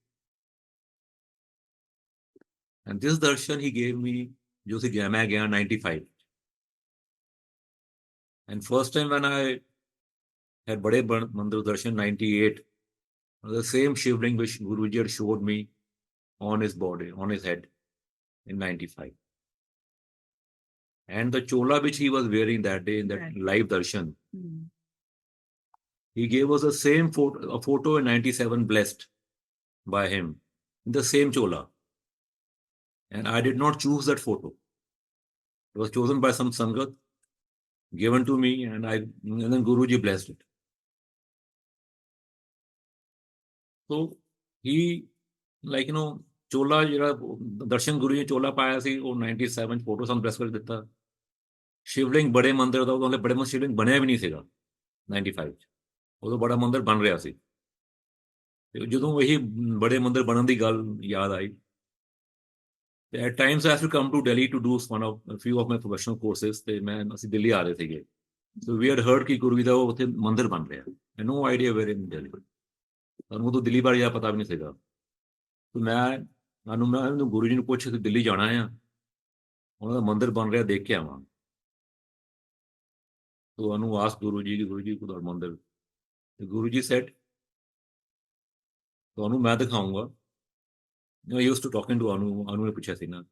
ਐਂਡ ਦਿਸ ਦਰਸ਼ਨ ਹੀ ਗੇਵ ਮੀ, ਜੋ ਸੀ ਗਿਆ ਮੈਂ ਗਿਆ 95, and first time when I had ਬੜੇ ਮੰਦਿਰ ਦਰਸ਼ਨ 98, the same shivling which Guruji had showed me on his body, on his head in 95. And the chola which he was wearing that day in that live darshan, he gave us the same photo, a photo in 97 blessed by him in the same chola. And I did not choose that photo. It was chosen by some Sangat, given to me, and then Guruji blessed it. So he, like ਚੋਲਾ ਜਿਹੜਾ ਦਰਸ਼ਨ ਗੁਰੂ ਜੀ ਚੋਲਾ ਪਾਇਆ ਸੀ ਉਹ 97 photo ਸਾਨੂੰ press ਕਰ ਦਿੱਤਾ। ਸ਼ਿਵਲਿੰਗ ਬੜੇ ਮੰਦਿਰ ਦਾ ਉਦੋਂ ਬੜੇ ਮੰਦਰ ਸ਼ਿਵਲਿੰਗ ਬਣਿਆ ਵੀ ਨਹੀਂ ਸੀਗਾ 95 'ਚ, ਉਦੋਂ ਬੜਾ ਮੰਦਿਰ ਬਣ ਰਿਹਾ ਸੀ। ਤੇ ਜਦੋਂ ਇਹੀ ਬੜੇ ਮੰਦਿਰ ਬਣਨ ਦੀ ਗੱਲ ਯਾਦ ਆਈ, ਤੇ at times I have to come to Delhi to do one of few of my professional courses, ਤੇ ਅਸੀਂ ਦਿੱਲੀ ਆ ਰਹੇ ਸੀਗੇ। ਸੋ ਵੀ ਹੈਡ ਹਰਡ ਕਿ ਗੁਰੂ ਜੀ ਦਾ ਉੱਥੇ ਮੰਦਿਰ ਬਣ ਰਿਹਾ, ਐਂਡ ਨੋ ਆਈਡੀਆ ਵੇਅਰ ਇਨ ਦਿੱਲੀ। ਸਾਨੂੰ ਉਦੋਂ ਦਿੱਲੀ ਬਾਰੇ ਪਤਾ ਵੀ ਨਹੀਂ ਸੀਗਾ। ਤੇ ਮੈਂ ਗੁਰੂ ਜੀ ਨੂੰ ਪੁੱਛ ਕੇ ਦਿੱਲੀ ਜਾਣਾ ਆ, ਉਹਨਾਂ ਦਾ ਮੰਦਿਰ ਬਣ ਰਿਹਾ, ਦੇਖ ਕੇ ਆਵਾਂ। ਤੁਹਾਨੂੰ ਆਸ ਗੁਰੂ ਜੀ ਕਿ ਗੁਰੂ ਜੀ ਤੁਹਾਡਾ ਮੰਦਿਰ, ਤੇ ਗੁਰੂ ਜੀ ਸੈਡ ਤੁਹਾਨੂੰ ਮੈਂ ਦਿਖਾਊਂਗਾ। I used to talking to Anu ਨੇ ਪੁੱਛਿਆ ਸੀ ਨਾ,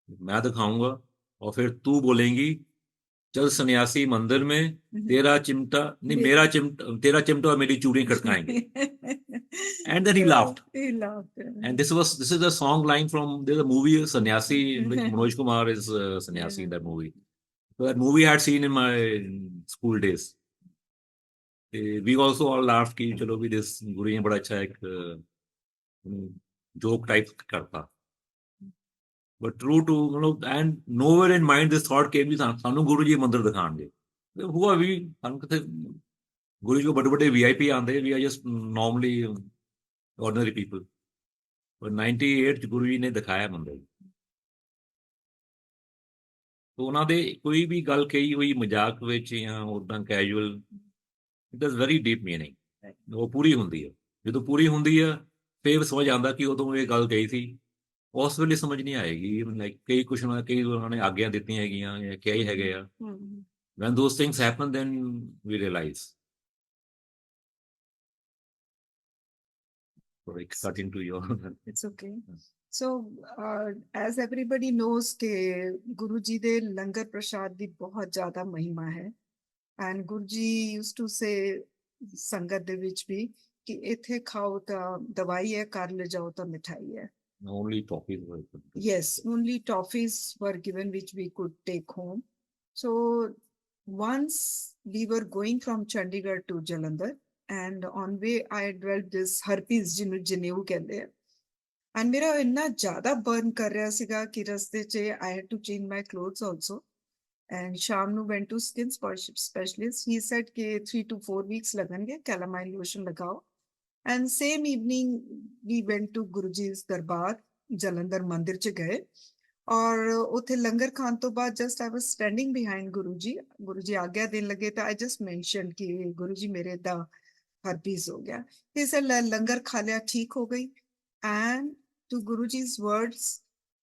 ਮੈਂ ਦਿਖਾਊਂਗਾ ਔਰ ਫਿਰ ਤੂੰ ਬੋਲੇਂਗੀ चल सन्यासी मंदिर में, तेरा चिमटा नहीं मेरा चिमटा, तेरा चिमटा और मेरी चूड़ियां खड़काएंगे. And then he laughed. He laughed. And this is a song line from there's a movie Sannyasi in which Manoj Kumar is Sannyasi in that movie. So that movie I had seen in my school days. We also all laughed कि चलो भी this गुरु बड़ा अच्छा एक joke type करता. But true to मतलब and nowhere in mind this thought came कि सानू गुरु जी मंदिर दिखाएंगे. हुआ भी हम कहते गुरु जी को बड़े बड़े VIP आंदे, we are just normally ordinary people. But 98 ਚ ਗੁਰੂ ਜੀ ਨੇ ਦਿਖਾਇਆ ਮੰਦਰ. तो ਉਹਨਾਂ ਦੇ ਕੋਈ ਵੀ ਗੱਲ ਕਹੀ ਹੋਈ ਮਜ਼ਾਕ ਵਿੱਚ ਜਾਂ ਉਦਾਂ casual, it is very deep meaning. ਉਹ ਪੂਰੀ ਹੁੰਦੀ ਹੈ. ਜਦੋਂ ਪੂਰੀ ਹੁੰਦੀ ਹੈ ਫਿਰ ਸਮਝ ਆਉਂਦਾ ਕਿ ਉਦੋਂ ਇਹ ਗੱਲ ਕਹੀ ਸੀ. ਉਸ ਵੇਲੇ ਸਮਝ ਨਹੀਂ ਆਏਗੀ. ਲਾਈਕ ਕਈ ਕੁਛ ਕਈ ਉਹਨਾਂ ਨੇ ਆਗਿਆ ਦਿੱਤੀਆਂ ਹੈਗੀਆਂ ਜਾਂ ਕਿਹਾ ਹੀ ਹੈਗੇ ਆ. When those things happen, then we realize. Sorry, cut into your. It's okay. So, as everybody knows कि गुरु जी दे लंगर प्रसाद दी बहुत ज़्यादा महिमा है. And Guru ji used to say संगत दे विच भी कि इथे खाओ ता दवाई है, कर ले जाओ ता मिठाई है. Only toffees were. Yes, only toffees were given which we could take home. So once we were going from Chandigarh to Jalandhar, and on way I developed this herpes ਜਿਹਨੂੰ ਜਨੇਊ ਕਹਿੰਦੇ ਆ. And ਮੇਰਾ ਇੰਨਾ ਜ਼ਿਆਦਾ ਬਰਨ ਕਰ ਰਿਹਾ ਸੀਗਾ ਕਿ ਰਸਤੇ 'ਚ I had to change my clothes also. And ਸ਼ਾਮ ਨੂੰ went to skin specialist. He said ਕਿ 3 to 4 weeks ਲੱਗਣਗੇ, calamine lotion ਲਗਾਓ. And same evening we went to Guruji's ਦਰਬਾਰ ਜਲੰਧਰ ਮੰਦਿਰ 'ਚ ਗਏ. ਔਰ ਉੱਥੇ ਲੰਗਰ ਖਾਣ ਤੋਂ ਬਾਅਦ just I was standing behind Guru ji ਆਗਿਆ ਦੇਣ ਲੱਗੇ ਤਾਂ I just mentioned ਕਿ ਗੁਰੂ ਜੀ ਮੇਰੇ ਦਾ herpes ਹੋ ਗਿਆ. He said ਲੰਗਰ ਖਾ ਲਿਆ, ਠੀਕ ਹੋ ਗਈ. And to Guruji's words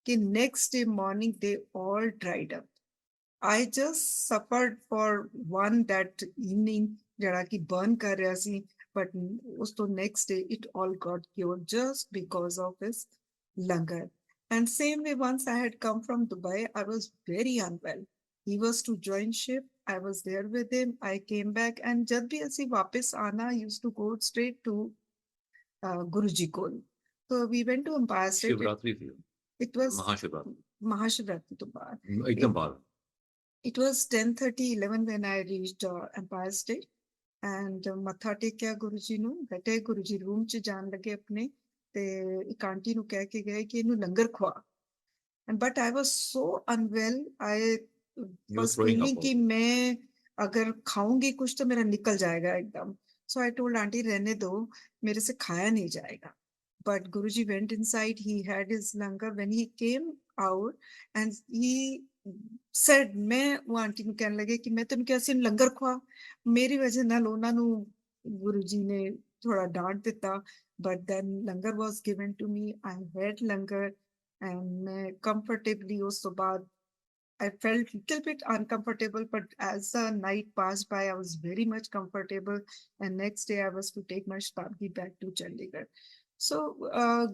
ਕਿ next day morning they all dried up. I just suffered for one that evening ਜਿਹੜਾ ਕਿ burn ਕਰ ਰਿਹਾ ਸੀ, but ਉਸ ਤੋਂ next day it all got cured just because of his langar. And same way, once I had come from Dubai, I was very unwell. He was to join ship. I was there with him. I came back, and jab bhi asi वापस आना, I used to go straight to Guruji Kol. So we went to Empire State. Shivratri थी. It was Mahashivratri तो बाद. एकदम बाद. It was 10:30, 11 when I reached Empire State. And ਮੱਥਾ ਟੇਕਿਆ ਗੁਰੂ ਜੀ ਨੂੰ, ਬੈਠੇ ਗੁਰੂ ਜੀ ਰੂਮ 'ਚ ਜਾਣ ਲੱਗੇ ਆਪਣੇ, ਤੇ ਇੱਕ ਆਂਟੀ ਨੂੰ ਕਹਿ ਕੇ ਗਏ ਕਿ ਇਹਨੂੰ ਲੰਗਰ ਖਵਾ. But I was so unwell. I was feeling कि मैं अगर खाऊंगी कुछ तो मेरा निकल जाएगा एकदम. So I told auntie रहने दो, मेरे से खाया नहीं जाएगा. But Guruji went inside. He had his langar. When he came out and he said, मैं वो आंटी ਨੂੰ ਕਹਿਣ ਲੱਗੇ ਕਿ ਮੈਂ ਤੈਨੂੰ ਕਿਹਾ ਸੀ ਲੰਗਰ ਖਵਾ. ਮੇਰੀ ਵਜ੍ਹਾ ਨਾਲ ਉਹਨਾਂ ਨੂੰ ਗੁਰੂ ਜੀ ਨੇ ਥੋੜਾ ਡਾਂਟ ਦਿੱਤਾ. But then langar was given to me. I had langar. And मैं comfortably ਉਸ ਤੋਂ ਬਾਅਦ I felt little bit uncomfortable, but as the night passed by, I was very much comfortable. And next day I was to take my Shatabdi back to Chandigarh. So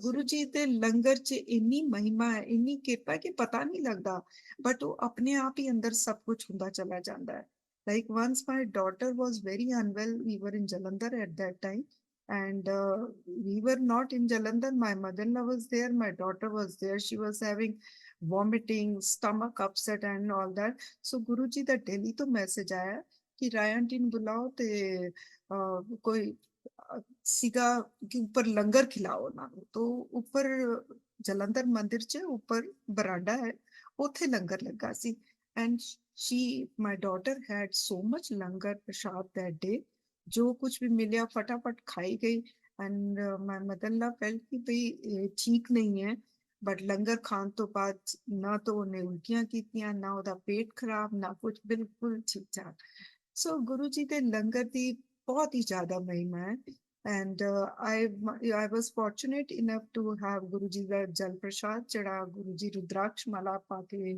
Guru Ji ਦੇ ਲੰਗਰ 'ਚ ਇੰਨੀ ਮਹਿਮਾ ਹੈ, ਇੰਨੀ ਕਿਰਪਾ ਹੈ ਕਿ ਪਤਾ ਨਹੀਂ ਲੱਗਦਾ, but ਉਹ ਆਪਣੇ ਆਪ ਹੀ ਅੰਦਰ ਸਭ ਕੁਝ ਹੁੰਦਾ ਚਲਾ ਜਾਂਦਾ ਹੈ. Like once my daughter was very unwell, we were in Jalandhar at that time. And we were not in Jalandhar. My mother-in-law was there. My daughter was there. She was having vomiting, stomach upset and all that. So Guruji the Delhi ਤੋਂ message ਆਇਆ ਕਿ ਰਾਏ aunty ਨੂੰ ਬੁਲਾਓ ਤੇ ਕੋਈ ਸੀਗਾ ਕਿ ਉੱਪਰ ਲੰਗਰ ਖਿਲਾਓ ਉਹਨਾਂ ਨੂੰ. ਤੋਂ ਉੱਪਰ ਜਲੰਧਰ ਮੰਦਿਰ 'ਚ ਉੱਪਰ ਬਰਾਂਡਾ ਹੈ, ਉੱਥੇ ਲੰਗਰ ਲੱਗਾ ਸੀ. And my daughter had so much langar prasad that day. जो कुछ भी मिला फटाफट खाई गई. And my mother-in-law felt कि भाई ठीक नहीं है. But लंगर खान तो बाद ना तो उन्हें उल्टियां कीतियां, ना ਉਹਦਾ पेट खराब, ना कुछ, बिल्कुल ठीक ठाक. So गुरु जी ਦੇ लंगर ਦੀ बहुत ही ज्यादा महिमा है. And I was fortunate enough to have Guru Ji ਦਾ ਜਲ ਪ੍ਰਸ਼ਾਦ ਜਿਹੜਾ ਗੁਰੂ ਜੀ ਰੁਦਰਾਕਸ਼ ਮਾਲਾ ਪਾ ਕੇ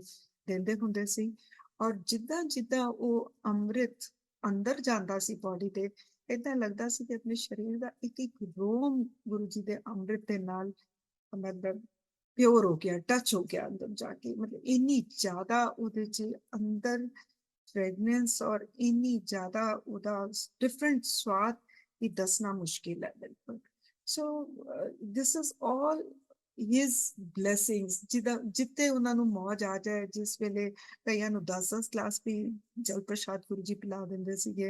ਦਿੰਦੇ ਹੁੰਦੇ ਸੀ. ਔਰ ਜਿੱਦਾਂ ਜਿੱਦਾਂ ਉਹ ਅੰਮ੍ਰਿਤ ਅੰਦਰ ਜਾਂਦਾ ਸੀ ਬੋਡੀ ਦੇ, ਏਦਾਂ ਲੱਗਦਾ ਸੀ ਕਿ ਆਪਣੇ ਸਰੀਰ ਦਾ ਇੱਕ ਇੱਕ ਰੋਮ ਗੁਰੂ ਜੀ ਦੇ ਅੰਮ੍ਰਿਤ ਦੇ ਨਾਲ ਮਤਲਬ ਪਿਓਰ ਹੋ ਗਿਆ, ਟੱਚ ਹੋ ਗਿਆ ਅੰਦਰ ਜਾ ਕੇ. ਮਤਲਬ ਇੰਨੀ ਜ਼ਿਆਦਾ ਉਹਦੇ 'ਚ ਅੰਦਰ फ्रेगनेंस और इन्नी ज्यादा उदा डिफरेंट स्वाद ये दसना मुश्किल है बिल्कुल. So this is all his blessings जिदा जिते ਉਹਨਾਂ ਨੂੰ ਮੌਜ ਆ ਜਾਏ ਜਿਸ ਵੇਲੇ ਕਈਆਂ ਨੂੰ 10 ਕਲਾਸ ਵੀ ਜਲ ਪ੍ਰਸ਼ਾਦ ਗੁਰੂ ਜੀ ਪਿਲਾ ਦਿੰਦੇ ਸੀਗੇ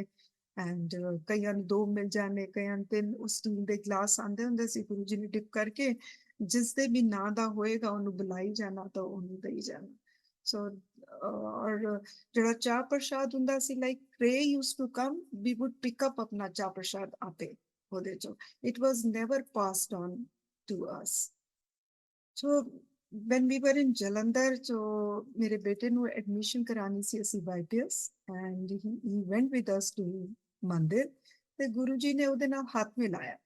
ਐਂਡ ਕਈਆਂ ਨੂੰ 2 ਮਿਲ ਜਾਣੇ ਕਈਆਂ ਨੂੰ 3 ਉਸ ਸਟੀਲ ਦੇ ਗਲਾਸ ਆਂਦੇ ਹੁੰਦੇ ਸੀ ਗੁਰੂ ਜੀ ਨੇ ਡਿਪ ਕਰਕੇ ਜਿਸ ਦੇ ਵੀ ਨਾਂ ਦਾ ਹੋਏਗਾ ਉਹਨੂੰ ਬੁਲਾਈ ਜਾਣਾ ਤਾਂ ਉਹਨੂੰ ਦੇਈ ਜਾਣਾ. ਸੋ ਔਰ ਜਿਹੜਾ ਚਾਹ ਪ੍ਰਸ਼ਾਦ ਹੁੰਦਾ ਸੀ ਲਾਈਕ ਰੇ used to come we would pick up ਆਪਣਾ ਚਾਹ ਪ੍ਰਸ਼ਾਦ ਆਪੇ ਉਹਦੇ ਚੋਂ. It was never passed on to us. So when we were in Jalandhar, so ਮੇਰੇ ਬੇਟੇ ਨੂੰ ਐਡਮਿਸ਼ਨ ਕਰਾਣੀ ਸੀ ਅਸੀਂ YPS and he went with us to Mandir ਤੇ ਗੁਰੂ ਜੀ ਨੇ ਉਹਦੇ ਨਾਲ ਹੱਥ ਮਿਲਾਇਆ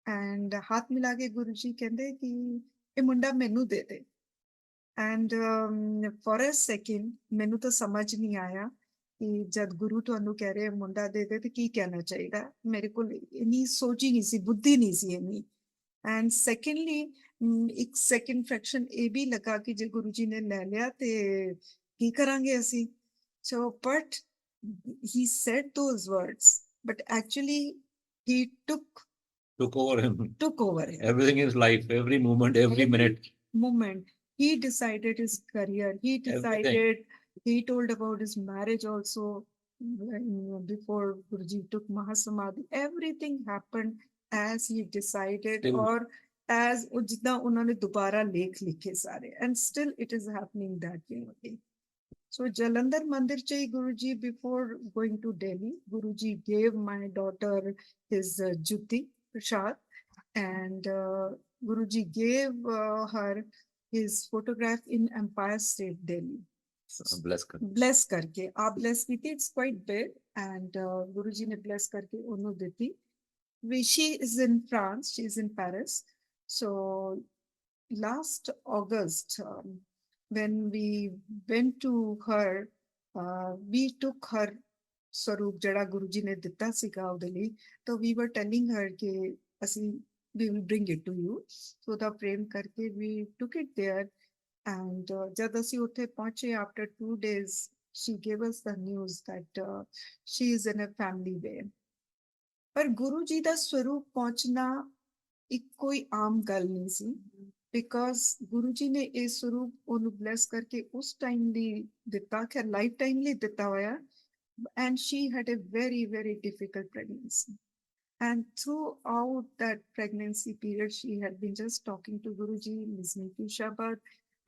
ਐਂਡ ਹੱਥ ਮਿਲਾ ਕੇ ਗੁਰੂ ਜੀ ਕਹਿੰਦੇ ਕਿ ਇਹ ਮੁੰਡਾ ਮੈਨੂੰ ਦੇ ਦੇ. ਐਂਡ ਫॉर ਅ ਸੈਕਿੰਡ ਮੈਨੂੰ ਤਾਂ ਸਮਝ ਨਹੀਂ ਆਇਆ ਕਿ ਜਦ ਗੁਰੂ ਤੁਹਾਨੂੰ ਕਹਿ ਰਹੇ ਮੁੰਡਾ ਦੇ ਦੇ ਤੇ ਕੀ ਕਹਿਣਾ ਚਾਹੀਦਾ. ਮੇਰੇ ਕੋਲ ਇੰਨੀ ਸੋਚ ਹੀ ਨਹੀਂ ਸੀ ਬੁੱਧੀ ਨਹੀਂ ਸੀ ਇੰਨੀ. ਐਂਡ ਸੈਕੰਡਲੀ ਇੱਕ ਸੈਕਿੰਡ ਫ੍ਰੈਕਸ਼ਨ ਇਹ ਵੀ ਲੱਗਾ ਕਿ ਜੇ ਗੁਰੂ ਜੀ ਨੇ ਲੈ ਲਿਆ ਤੇ ਕੀ ਕਰਾਂਗੇ ਅਸੀਂ. So but he said those words but actually he took over him. Everything is life, every moment, every moment. He decided his career. He decided. Everything. He told about his marriage also before Guruji took Mahasamadhi. Everything happened as he decided or as ਜਿੱਦਾਂ ਉਹਨਾਂ ਨੇ ਦੁਬਾਰਾ ਲੇਖ ਲਿਖੇ ਸਾਰੇ. And still it is happening that way only. So Jalandhar Mandir Chai Guruji, before going to Delhi, Guruji gave my daughter his Juti Prashad and Guruji gave her his photograph in Empire State Delhi. Bless karke. Aap bless ki thi, it's quite big and Guruji ne bless karke onu deti. She is in France, she is in Paris. So last August, when we went to her, we took her Swaroop jada Guruji ne ditta siga ਉਹਦੇ ਲਈ. So we were telling her ਕਿ ਅਸੀਂ we will bring it to you. So the frame karke we took it there and ਜਦ ਅਸੀਂ ਉੱਥੇ ਪਹੁੰਚੇ after 2 days she gave us the news that she is in a family way. ਪਰ ਗੁਰੂ ਜੀ ਦਾ ਸਰੂਪ ਪਹੁੰਚਣਾ ਇੱਕ ਕੋਈ ਆਮ ਗੱਲ ਨਹੀਂ ਸੀ ਬਿਕਾਜ਼ ਗੁਰੂ ਜੀ ਨੇ ਇਹ ਸਰੂਪ ਉਹਨੂੰ ਬਲੈਸ ਕਰਕੇ ਉਸ ਟਾਈਮ ਲਈ ਦਿੱਤਾ ਕਿ ਲਾਈਫ ਟਾਈਮ ਲਈ ਦਿੱਤਾ ਹੋਇਆ. And she had a very very difficult pregnancy and throughout that pregnancy period she had been just talking to Guruji, listening to Shabad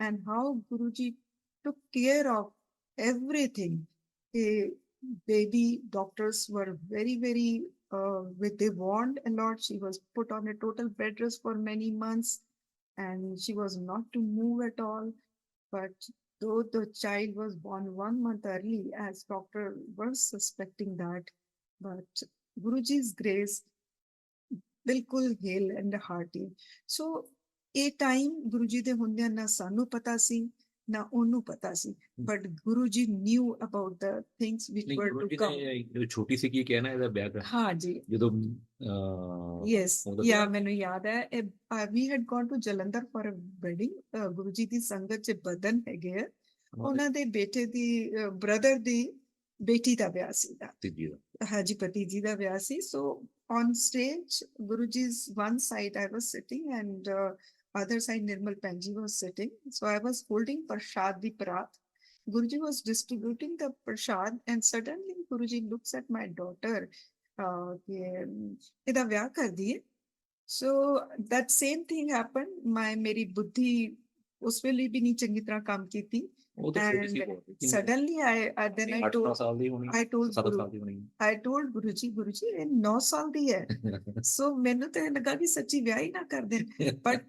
and how Guruji took care of everything. The baby doctors were very very they warned a lot. She was put on a total bed rest for many months and she was not to move at all. But though the child was born 1 month early as doctor was suspecting that, but Guruji's grace ਬਿਲਕੁਲ heal and hearty. So ਇਹ time Guru ji ਦੇ ਹੁੰਦਿਆਂ ਨਾ ਸਾਨੂੰ ਪਤਾ ਸੀ ਨਾ ਉਹਨੂੰ ਪਤਾ ਸੀ but Guru ji knew about the things which were to come. ਛੋਟੀ ਸੀ ਕੀ ਕਹਿਣਾ ਇਹਦਾ ਵਿਆਹ ਦਾ. ਹਾਂ ਜੀ ਜਦੋਂ yes yeah ਮੈਨੂੰ ਯਾਦ ਹੈ we had gone to Jalandhar for a wedding. Guru ji ਦੀ ਸੰਗਤ ਚ ਬਦਨ ਹੈਗੇ ਆ ਉਹਨਾਂ ਦੇ ਬੇਟੇ ਦੀ ਬ੍ਰਦਰ ਦੀ ਬੇਟੀ ਦਾ ਵਿਆਹ ਸੀ ਦਾ ਹਾਂਜੀ ਭਤੀਜੀ ਦਾ ਵਿਆਹ ਸੀ. So on stage Guruji's one side I was sitting and other side Nirmal Panji was sitting. So I was holding prashad the parat. Guruji was distributing the prashad and suddenly Guruji looks at my daughter ida vyah kar diye. So that same thing happened. Meri buddhi us ਵੇਲੇ ਵੀ ਨਹੀਂ ਚੰਗੀ ਤਰ੍ਹਾਂ ਕੰਮ ਕੀਤੀ. And suddenly I told Guruji, ਇਹ 9 ਸਾਲ ਦੀ ਹੈ. So ਮੈਨੂੰ ਤਾਂ ਲੱਗਾ ਕਿ ਸੱਚੀ ਵਿਆਹ ਹੀ ਨਾ ਕਰ ਦੇਣ. But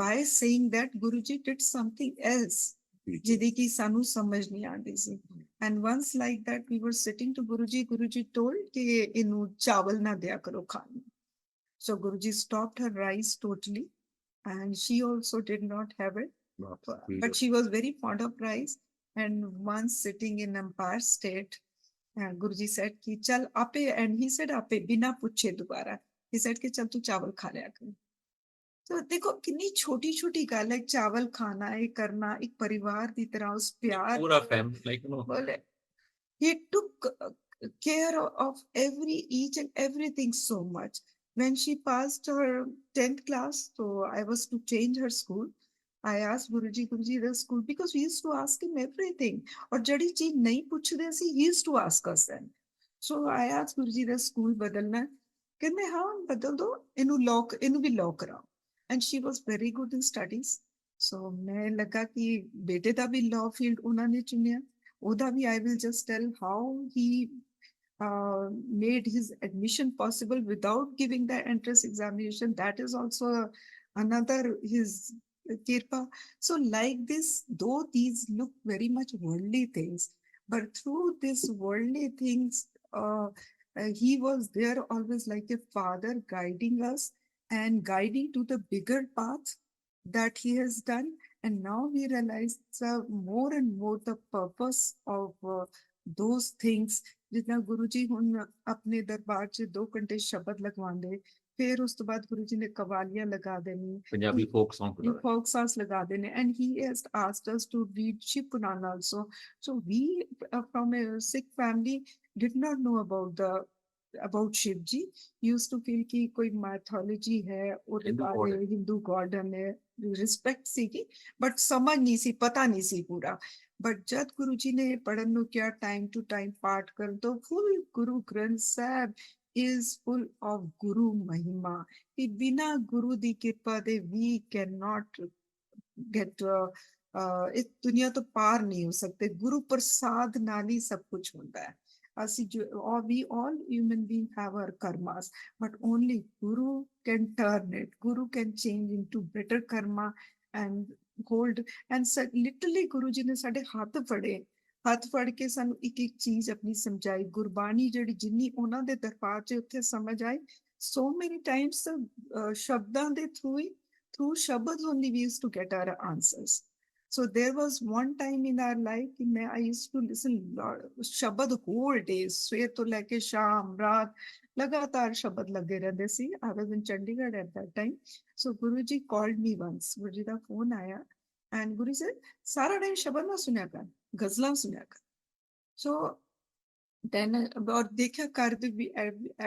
by saying that Guruji did something else ਜਿਹਦੀ ਕਿ ਸਾਨੂੰ ਸਮਝ ਨਹੀਂ ਆਉਂਦੀ ਸੀ. And once like that we were sitting to Guruji. Guruji told ਕਿ ਇਹਨੂੰ ਚਾਵਲ ਨਾ ਦਿਆ ਕਰੋ ਖਾਣ ਨੂੰ. So Guruji stopped her rice totally and she also did not have it. But she was very fond of rice. And once sitting in Empire State, Guruji said ki chal ape, and he said ape bina puche dobara. He said ki chal tu chawal kha liya kar. So देखो कितनी छोटी छोटी गल है. चावल खाना है करना एक परिवार की तरह उस प्यार पूरा फैमिली like you know बोले He took care of each and everything so much. When she passed her 10th class, so I was to change her school. I asked Guruji the school, because we used to ask him everything. Or jadi cheez nahi puchde si, he used to ask us then. So I asked Guruji the school badalna. कहते हाँ बदल दो इनू भी law कराओ. And she was very good in studies. So मैं लगा कि बेटे ਦਾ भी law field ਉਹਨਾਂ ਨੇ ਚੁਣਿਆ. ਉਹਦਾ ਵੀ I will just tell how he made his admission possible without giving the entrance examination. That is also another his kirpa. So like this, though these look very much worldly things, but through these worldly things, he was there always like a father guiding us and guiding to the bigger path that he has done. And now we realize more and more the purpose of those things. जितना गुरुजी हुन अपने दरबार च 2 घंटे शब्द लगवांदे, फिर उस तो बाद गुरुजी ने कवालियां लगा देनी, पंजाबी folk songs लगा देने, and he has asked us to read Shiv Puran also. So we from a Sikh family did not know about Shiv ji. Used to feel कि कोई mythology है, ਉਹਦੇ ਬਾਰੇ Hindu god है, respect सीखी, but समझ नहीं सी, पता नहीं सी पूरा. But जब गुरुजी ने पढ़न नु किया, time to time पाठ कर दो, full Guru Granth Sahib is full of Guru Mahima. कि बिना गुरु दी कृपा दे we cannot get इस दुनिया तो पार नहीं हो सकते. गुरु प्रसाद नाल ही सब कुछ होता है. We all human beings have our karmas, but only Guru can turn it. Guru can change into better karma and hold. And literally Guruji ne sade haath fade. ਹੱਥ ਫੜ ਕੇ ਸਾਨੂੰ ਇੱਕ ਇੱਕ ਚੀਜ਼ ਆਪਣੀ ਸਮਝਾਈ. ਗੁਰਬਾਣੀ ਜਿਹੜੀ ਜਿੰਨੀ ਉਹਨਾਂ ਦੇ ਦਰਬਾਰ 'ਚ ਉੱਥੇ ਸਮਝ ਆਈ, so many times ਸ਼ਬਦਾਂ ਦੇ through ਸ਼ਬਦ only we used to get our answers. So there was one time in our life I used to listen शब्द whole days, ਸਵੇਰ ਤੋਂ ਲੈ ਕੇ ਸ਼ਾਮ ਰਾਤ ਲਗਾਤਾਰ ਸ਼ਬਦ ਲੱਗੇ ਰਹਿੰਦੇ ਸੀ. I was in Chandigarh at that time. So Guruji called me once. Guruji the phone ਆਇਆ and Guruji said, ਸਾਰਾ ਟਾਈਮ ਸ਼ਬਦ ਨਾ ਸੁਣਿਆ ਕਰ, ਗਜ਼ਲਾਂ ਸੁਣਿਆ ਕਰ. So then about देखा करते भी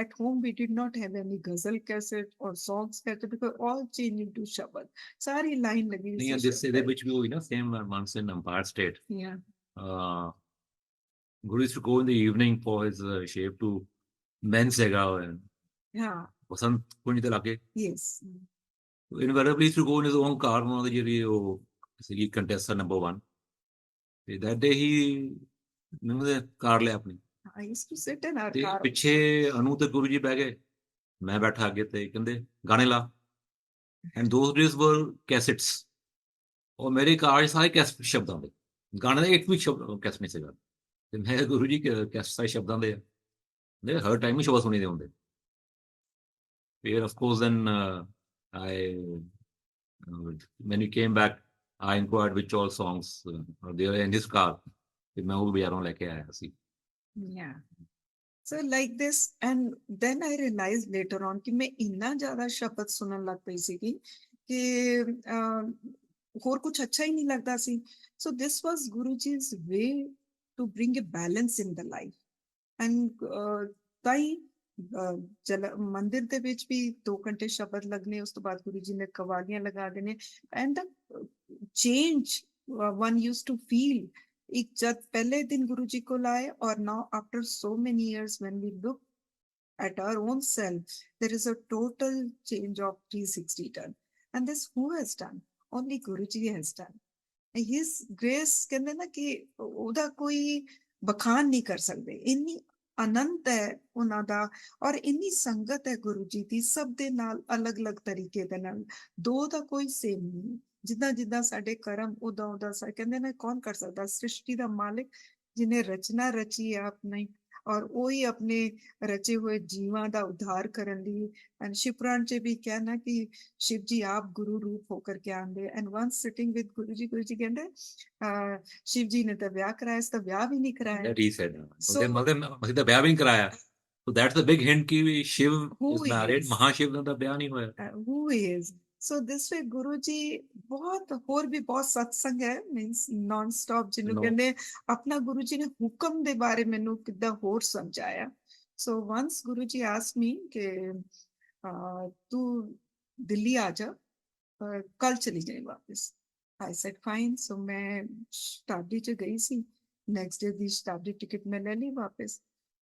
at home we did not have any ghazal cassette or songs cassette because all changed into shabad. सारी line लगी नहीं, this ਇਹਦੇ ਵਿੱਚ ਵੀ ਹੋਈ ਨਾ same once in Empire State. Yeah. Guru used to go in the evening for his shave to men's jagah. Yeah. बसंत कुंज ਦੇ ਲਾਗੇ. Yes. Invariably used to go in his own car. ਉਹਨਾਂ ਦੀ ਜਿਹੜੀ ਉਹ ਸੀਗੀ contestant number 1. ਤੇ that day he ਮੈਨੂੰ ਦੇ ਕਾਰ ਲਿਆ ਆਪਣੀ. I used to sit in our car. ਪਿੱਛੇ ਅਨੂ ਤੇ ਗੁਰੂ ਜੀ ਬਹਿ ਗਏ, ਮੈਂ ਬੈਠਾ ਅੱਗੇ ਤੇ ਕਹਿੰਦੇ ਗਾਣੇ ਲਾ. ਐਂਡ ਦੋਸ ਡੇਜ਼ ਵਰ ਕੈਸੇਟਸ. ਔਰ ਮੇਰੇ ਕਾਰ 'ਚ ਸਾਰੇ ਕੈਸਟ ਸ਼ਬਦਾਂ ਦੇ, ਗਾਣੇ ਦਾ ਇੱਕ ਵੀ ਸ਼ਬਦ ਕੈਸਟ ਨਹੀਂ ਸੀਗਾ. ਤੇ ਮੈਂ ਗੁਰੂ ਜੀ ਕੈਸਟ ਸਾਰੇ ਸ਼ਬਦਾਂ ਦੇ ਆ, ਹਰ ਟਾਈਮ ਹੀ ਸ਼ਬਦ ਸੁਣੀ ਦੇ ਹੁੰਦੇ. ਫਿਰ of course then when you came back I inquired which all songs are there in his car. ਤੇ ਮੈਂ ਉਹ ਬਾਜ਼ਾਰੋਂ ਲੈ ਕੇ ਆਇਆ ਸੀ. Yeah. So like this, and then I realized later on कि मैं इतना ज़्यादा शब्द सुनने लग पई सी कि ਹੋਰ ਕੁਝ ਅੱਛਾ ਹੀ ਨਹੀਂ ਲੱਗਦਾ ਸੀ. So this was Guruji's way to bring a balance in the life. And ਤਾਈ ਮੰਦਿਰ ਦੇ ਵਿੱਚ ਵੀ 2 ਘੰਟੇ ਸ਼ਬਦ ਲੱਗਨੇ, ਉਸ ਤੋਂ ਬਾਅਦ ਗੁਰੂ ਜੀ ਨੇ ਕਵਾਲੀਆਂ ਲਗਾ ਦੇਣੇ. And the change one used to feel. एक जब पहले दिन गुरुजी को लाए और now after so many years when we look at our own self, there is a total change of 360 turn. And this who has done? Only Guruji has done. And his grace कहते ना कि ਉਹਦਾ ਕੋਈ ਬਖਾਨ ਨਹੀਂ ਕਰ ਸਕਦੇ. ਇੰਨੀ ਅਨੰਤ ਹੈ ਉਹਨਾਂ ਦਾ ਔਰ ਇੰਨੀ ਸੰਗਤ ਹੈ ਗੁਰੂ ਜੀ ਦੀ, ਸਭ ਦੇ ਨਾਲ ਅਲੱਗ-ਅਲੱਗ ਤਰੀਕੇ ਦੇ ਨਾਲ. ਦੋ ਦਾ ਕੋਈ ਸੇਮ ਨਹੀਂ. ਜਿੱਦਾਂ ਜਿੱਦਾਂ ਸਾਡੇ ਕਰਮ ਉਦਾਂ ਕਹਿੰਦੇ ਨੇ ਕੌਣ ਕਰ ਸਕਦਾ? ਸ੍ਰਿਸ਼ਟੀ ਦਾ ਮਾਲਿਕ ਜਿਹਨੇ ਰਚਨਾ ਰਚੀ ਹੈ ਆਪਣੀ, ਔਰ ਉਹੀ ਆਪਣੇ ਰਚੇ ਹੋਏ ਜੀਵਾਂ ਦਾ ਉਧਾਰ ਕਰਨ ਲਈ. ਐਂਡ ਸ਼ਿਵ ਪੁਰਾਣ 'ਚ ਵੀ ਕਹਿਣਾ ਕਿ ਸ਼ਿਵ ਜੀ ਆਪ ਗੁਰੂ ਰੂਪ ਹੋ ਕਰਕੇ ਆਉਂਦੇ. And ones sitting with Guru ji ਕਹਿੰਦੇ ਸ਼ਿਵ ਜੀ ਨੇ ਤਾਂ ਵਿਆਹ ਕਰਾਇਆ, ਇਸ ਤਾਂ ਵਿਆਹ ਵੀ ਨਹੀਂ ਕਰਾਇਆ. That he said. So ਅਸੀਂ ਤਾਂ ਵਿਆਹ ਵੀ ਨਹੀਂ ਕਰਾਇਆ. So that's the big hint ਕਿ ਸ਼ਿਵ is married. ਮਹਾਸ਼ਿਵ ਦਾ ਤਾਂ ਵਿਆਹ ਨਹੀਂ ਹੋਇਆ. Who is? ਸੋ ਦਿਸ ਵੇ ਗੁਰੂ ਜੀ ਬਹੁਤ ਹੋਰ ਵੀ ਬਹੁਤ ਸਤਸੰਗ ਹੈ ਮੀਨਸ ਨਾਨ ਸਟਾਪ ਜਿਹਨੂੰ No. ਕਹਿੰਦੇ ਆਪਣਾ ਗੁਰੂ ਜੀ ਨੇ ਹੁਕਮ ਦੇ ਬਾਰੇ ਮੈਨੂੰ ਕਿੱਦਾਂ ਹੋਰ ਸਮਝਾਇਆ ਸੋ ਵੰਸ ਗੁਰੂ ਜੀ ਆਸਕ ਮੀ ਕਿ ਤੂੰ ਦਿੱਲੀ ਆ ਜਾ ਕੱਲ ਚਲੀ ਜਾਏ ਵਾਪਸ ਆਈ ਸੈਡ ਫਾਈਨ ਸੋ ਮੈਂ ਸ਼ਤਾਬਦੀ ਚ ਗਈ ਸੀ ਨੈਕਸਟ ਡੇ ਦੀ ਸ਼ਤਾਬਦੀ ਟਿਕਟ ਮੈਂ ਲੈ ਲਈ ਵਾਪਸ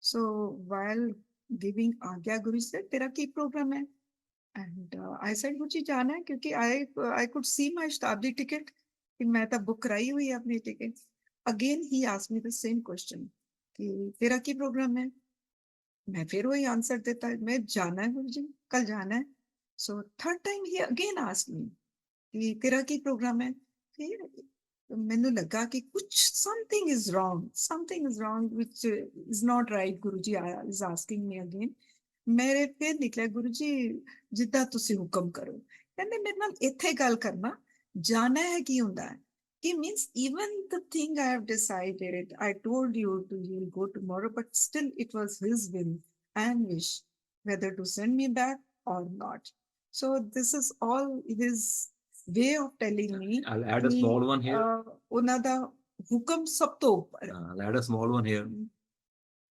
ਸੋ ਵਾਈਲ गिविंग आज्ञा गुरु से तेरा की प्रोग्राम है एंड आई सेड मुझे जाना है क्योंकि आई कुड सी माय शताब्दी टिकट कि मैं तो बुक कराई हुई है अपनी ticket again he asked me the same question कि तेरा की प्रोग्राम है मैं फिर वही आंसर देता है मैं जाना है गुरु जी कल जाना है सो थर्ड टाइम ही अगेन आस्क्ड मी कि तेरा की प्रोग्राम है फिर मैंने लगा कि कुछ something is wrong which is not right Guruji is asking me again ਮੇਰੇ ਫਿਰ ਨਿਕਲਿਆ ਗੁਰੂ ਜੀ ਜਿੱਦਾਂ ਤੁਸੀਂ ਹੁਕਮ ਕਰੋ ਕਹਿੰਦੇ ਮੇਰੇ ਨਾਲ ਇੱਥੇ ਗੱਲ ਕਰਨਾ ਜਾਣਾ ਹੈ ਕੀ ਹੁੰਦਾ ਹੈ ਕਿ means even the thing I have decided I told you to you will go tomorrow but still it was his will and wish whether to send me back or not so this is all his way of telling me I'll add a small one here. ਉਹਨਾਂ ਦਾ ਹੁਕਮ ਸਭ ਤੋਂ ਉੱਪਰ I'll add a small one here.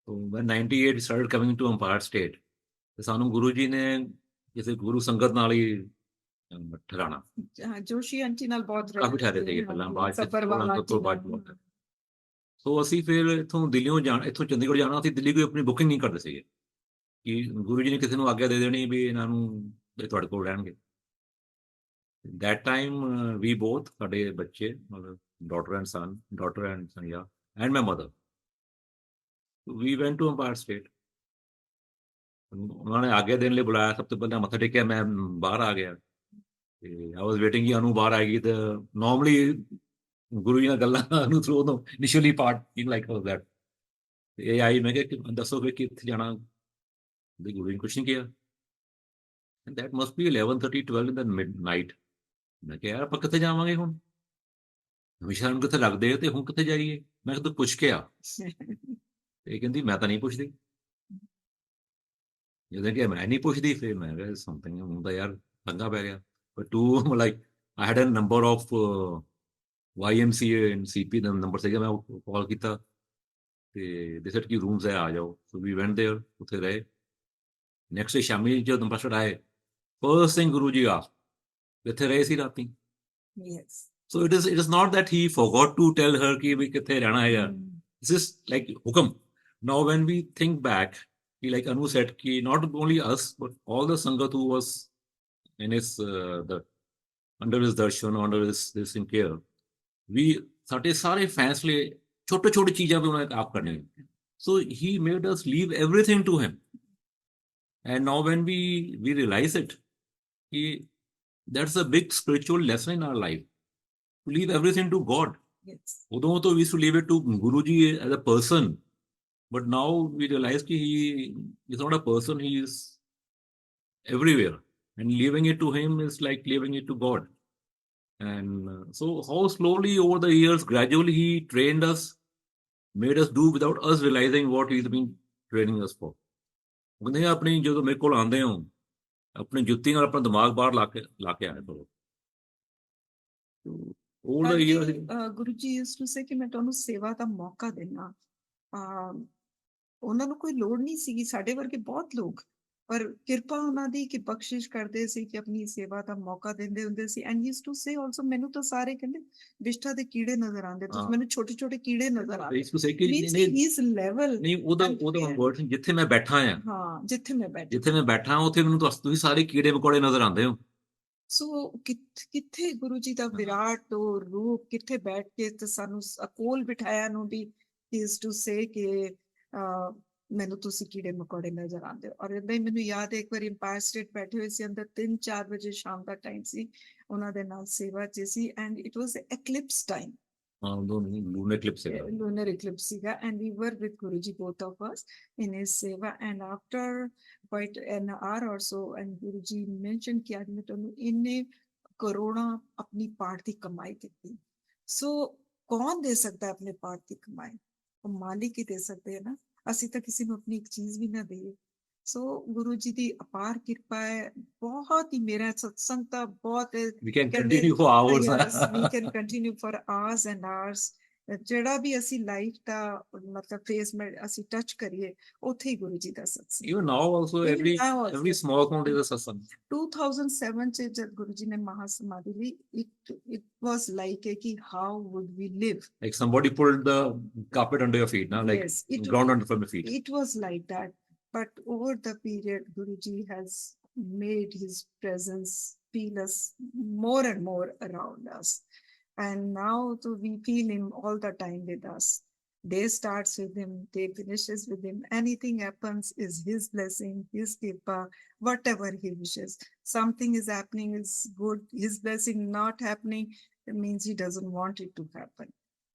So when 98 started coming to Empire State, ਤੇ ਸਾਨੂੰ ਗੁਰੂ ਜੀ ਨੇ ਕਿਸੇ ਗੁਰੂ ਸੰਗਤ ਨਾਲ ਹੀ ਠਹਿਰਾਣਾ ਜੋਸ਼ੀ ਆਂਟੀ ਨਾਲ ਬਹੁਤ ਕਾਫੀ ਠਹਿਰੇ ਸੀਗੇ ਪਹਿਲਾਂ ਬਾਅਦ ਚ ਸੋ ਅਸੀਂ ਫਿਰ ਇੱਥੋਂ ਦਿੱਲੀੋਂ ਜਾਣਾ ਇੱਥੋਂ ਚੰਡੀਗੜ੍ਹ ਜਾਣਾ ਅਸੀਂ ਦਿੱਲੀ ਕੋਈ ਆਪਣੀ ਬੁਕਿੰਗ ਨਹੀਂ ਕਰਦੇ ਸੀਗੇ ਕਿ ਗੁਰੂ ਜੀ ਨੇ ਕਿਸੇ ਨੂੰ ਆਗਿਆ ਦੇ ਦੇਣੀ ਵੀ ਇਹਨਾਂ ਨੂੰ ਇਹ ਤੁਹਾਡੇ ਕੋਲ ਰਹਿਣਗੇ that time we both ਸਾਡੇ ਬੱਚੇ ਮਤਲਬ daughter and son yeah and my mother we went to Empire State ਉਹਨਾਂ ਨੇ ਆਗਿਆ ਦੇਣ ਲਈ ਬੁਲਾਇਆ ਸਭ ਤੋਂ ਪਹਿਲਾਂ ਮੱਥਾ ਟੇਕਿਆ ਮੈਂ ਬਾਹਰ ਆ ਗਿਆ ਤੇ ਆਈ ਵਾਸ ਵੇਟਿੰਗ ਕਿ ਅਨੂ ਬਾਹਰ ਆਏਗੀ ਤੇ ਨਾਰਮਲੀ ਗੁਰੂ ਜੀ ਨਾਲ ਗੱਲਾਂ ਨੂੰ ਥਰੂ ਉਦੋਂ initially part in like that ਇਹ ਆਈ ਮੈਂ ਕਿਹਾ ਦੱਸੋ ਕਿ ਕਿੱਥੇ ਜਾਣਾ ਤੇ ਗੁਰੂ ਜੀ ਕੁਛ ਨਹੀਂ ਕਿਹਾ and that must be 11:30 12 in the midnight ਮੈਂ ਕਿਹਾ ਯਾਰ ਆਪਾਂ ਕਿੱਥੇ ਜਾਵਾਂਗੇ ਹੁਣ ਹਮੇਸ਼ਾ ਨੂੰ ਕਿੱਥੇ ਲੱਗਦੇ ਤੇ ਹੁਣ ਕਿੱਥੇ ਜਾਈਏ ਮੈਂ ਕਿਹਾ ਤੂੰ ਪੁੱਛ ਕੇ ਆ ਇਹ ਕਹਿੰਦੀ ਮੈਂ ਤਾਂ ਨਹੀਂ ਪੁੱਛਦੀ ਜਦੋਂ ਕਿ ਮੈਂ ਨਹੀਂ ਪੁੱਛਦੀ ਫਿਰ ਮੈਂ ਕਿਹਾ ਸਮਥਿੰਗ ਹੁੰਦਾ ਯਾਰ ਪੰਗਾ ਪੈ ਗਿਆ ਪਰ to like I had a number of YMCA and CP ਦਾ ਨੰਬਰ ਸੀਗਾ ਮੈਂ ਕਾਲ ਕੀਤਾ ਤੇ ਦੇ ਸੈਡ ਕੀ ਰੂਮਸ ਹੈ ਆ ਜਾਓ ਸੋ ਵੀ ਵੈਂਟ देयर ਉੱਥੇ ਰਹੇ ਨੈਕਸਟ ਡੇ ਸ਼ਾਮੀ ਜਦੋਂ ਬਸੜ ਆਏ ਫਰਸਟ ਥਿੰਗ ਗੁਰੂ ਜੀ ਆ ਕਿੱਥੇ ਰਹੇ ਸੀ ਰਾਤੀ yes so it is not that he forgot to tell her ਕਿ ਵੀ ਕਿੱਥੇ ਰਹਿਣਾ ਹੈਗਾ this is like ਹੁਕਮ now when we think back like Anu said ki not only us but all the sangat who was in his under his darshan under his this in care we ਸਾਡੇ ਸਾਰੇ ਫੈਸਲੇ ਛੋਟੇ ਛੋਟੇ ਚੀਜ਼ਾਂ ਵੀ ਉਹਨਾਂ ਨੇ ਆਪ ਕਰਨੇ so he made us leave everything to him and now when we realize it he that's a big spiritual lesson in our life to leave everything to God yes ਉਦੋਂ ਤੋਂ we used to leave it to Guru Ji as a person but now we realize that he is not a person, he is everywhere and leaving it to him is like leaving it to God and so how slowly over the years gradually he trained us made us do without us realizing what he's been training us for ਕਹਿੰਦੇ ਆਪਣੀ ਜਦੋਂ ਮੇਰੇ ਕੋਲ ਆਉਂਦੇ ਹੋ ਆਪਣੀ ਜੁੱਤੀ ਨਾਲ ਆਪਣਾ ਦਿਮਾਗ ਬਾਹਰ ਲਾ ਕੇ ਆਇਆ ਕਰੋ all the years Guru ji used to ਸੇ ਕਿ ਮੈਂ ਤੁਹਾਨੂੰ ਸੇਵਾ ਦਾ ਮੌਕਾ ਦੇਣਾ ਉਹਨਾਂ ਨੂੰ ਕੋਈ ਲੋੜ ਨਹੀਂ ਸੀਗੀ ਸਾਡੇ ਵਰਗੇ ਬਹੁਤ ਲੋਕ ਪਰ ਕਿਰਪਾ ਉਹਨਾਂ ਦੀ ਕਿ ਬਖਸ਼ਿਸ਼ ਕਰਦੇ ਸੀ ਕਿ ਆਪਣੀ ਸੇਵਾ ਦਾ ਮੌਕਾ ਦਿੰਦੇ ਹੁੰਦੇ ਸੀ and used to say also ਮੈਨੂੰ ਤਾਂ ਸਾਰੇ ਕਹਿੰਦੇ ਵਿਸ਼ਟਾ ਦੇ ਕੀੜੇ ਨਜ਼ਰ ਆਉਂਦੇ ਤੁਸੀਂ ਮੈਨੂੰ ਛੋਟੇ ਛੋਟੇ ਕੀੜੇ ਨਜ਼ਰ ਆਉਂਦੇ ਇਸ ਨੂੰ ਸੇ ਕਿ ਇਸ ਲੈਵਲ ਨਹੀਂ ਉਹਦਾ ਵਰਡ ਜਿੱਥੇ ਮੈਂ ਬੈਠਾ ਆ ਹਾਂ ਜਿੱਥੇ ਮੈਂ ਬੈਠਾ ਉੱਥੇ ਮੈਨੂੰ ਤੁਸੀਂ ਸਾਰੇ ਕੀੜੇ ਮਕੌੜੇ ਨਜ਼ਰ ਆਉਂਦੇ ਹੋ ਸੋ ਕਿੱਥੇ ਗੁਰੂ ਜੀ ਦਾ ਵਿਰਾਟ ਰੂਪ ਕਿੱਥੇ ਬੈਠ ਕੇ ਤੇ ਸਾਨੂੰ ਕੋਲ ਬਿਠਾਇਆ ਨੂੰ ਵੀ ਇਸ ਟੂ ਸੇ ਕਿ ਮੈਨੂੰ ਤੁਸੀਂ ਕੀੜੇ ਮਕੌੜੇ ਨਜ਼ਰ ਆਉਂਦੇ ਹੋ ਔਰ ਏਦਾਂ ਹੀ ਮੈਨੂੰ ਯਾਦ ਹੈ ਇੱਕ ਵਾਰੀ ਇੰਪਾਇਰ ਸਟੇਟ ਬੈਠੇ ਹੋਏ ਸੀ ਅੰਦਰ 3-4 ਵਜੇ ਸ਼ਾਮ ਦਾ ਟਾਈਮ ਸੀ ਉਹਨਾਂ ਦੇ ਨਾਲ ਸੇਵਾ ਚ ਸੀ and it was eclipse time lunar eclipse siga and we were with Guruji both of us in his seva and after quite an hour or so and Guruji mentioned कि आज मैं तुहानू इन्ने करोड़ां अपनी पाठ की कमाई दी so कौन दे सकता है अपने पाठ की कमाई वो मालिक ही दे सकते हैं ना ਅਸੀਂ ਤਾਂ ਕਿਸੇ ਨੂੰ ਆਪਣੀ ਇੱਕ ਚੀਜ਼ ਵੀ ਨਾ ਦੇਈਏ ਸੋ ਗੁਰੂ ਜੀ ਦੀ ਅਪਾਰ ਕਿਰਪਾ ਹੈ, ਬਹੁਤ ਹੀ। ਮੇਰਾ ਸਤਸੰਗ ਤਾਂ ਬਹੁਤ We can ਕਹਿੰਦੇ continue for hours. yes, we can continue for hours and hours. ਜਿਹੜਾ ਵੀ ਅਸੀਂ ਲਾਈਫ ਦਾ ਮਤਲਬ ਫੇਸ ਮੈਂ ਅਸੀਂ ਟੱਚ ਕਰੀਏ, ਉੱਥੇ ਹੀ ਗੁਰੂ ਜੀ ਦਾ ਸਤਸੰਗ। Even now also, Even now also. every small amount is a satsang. 2007 ਚ ਜਦ ਗੁਰੂ ਜੀ ਨੇ ਮਹਾਸਮਾਧੀ ਲਈ, it was like ਕਿ how would we live? Like somebody pulled the carpet under your feet, like Yes, ground under from your feet. it was like that. But over the period, Guruji has made his presence feel us more and more around us. And now we feel him all the time with us. Day starts with him, day finishes with him. Anything happens is his blessing, his kripa, whatever he wishes. Something is happening is good, his blessing. Not happening, it means he doesn't want it to happen.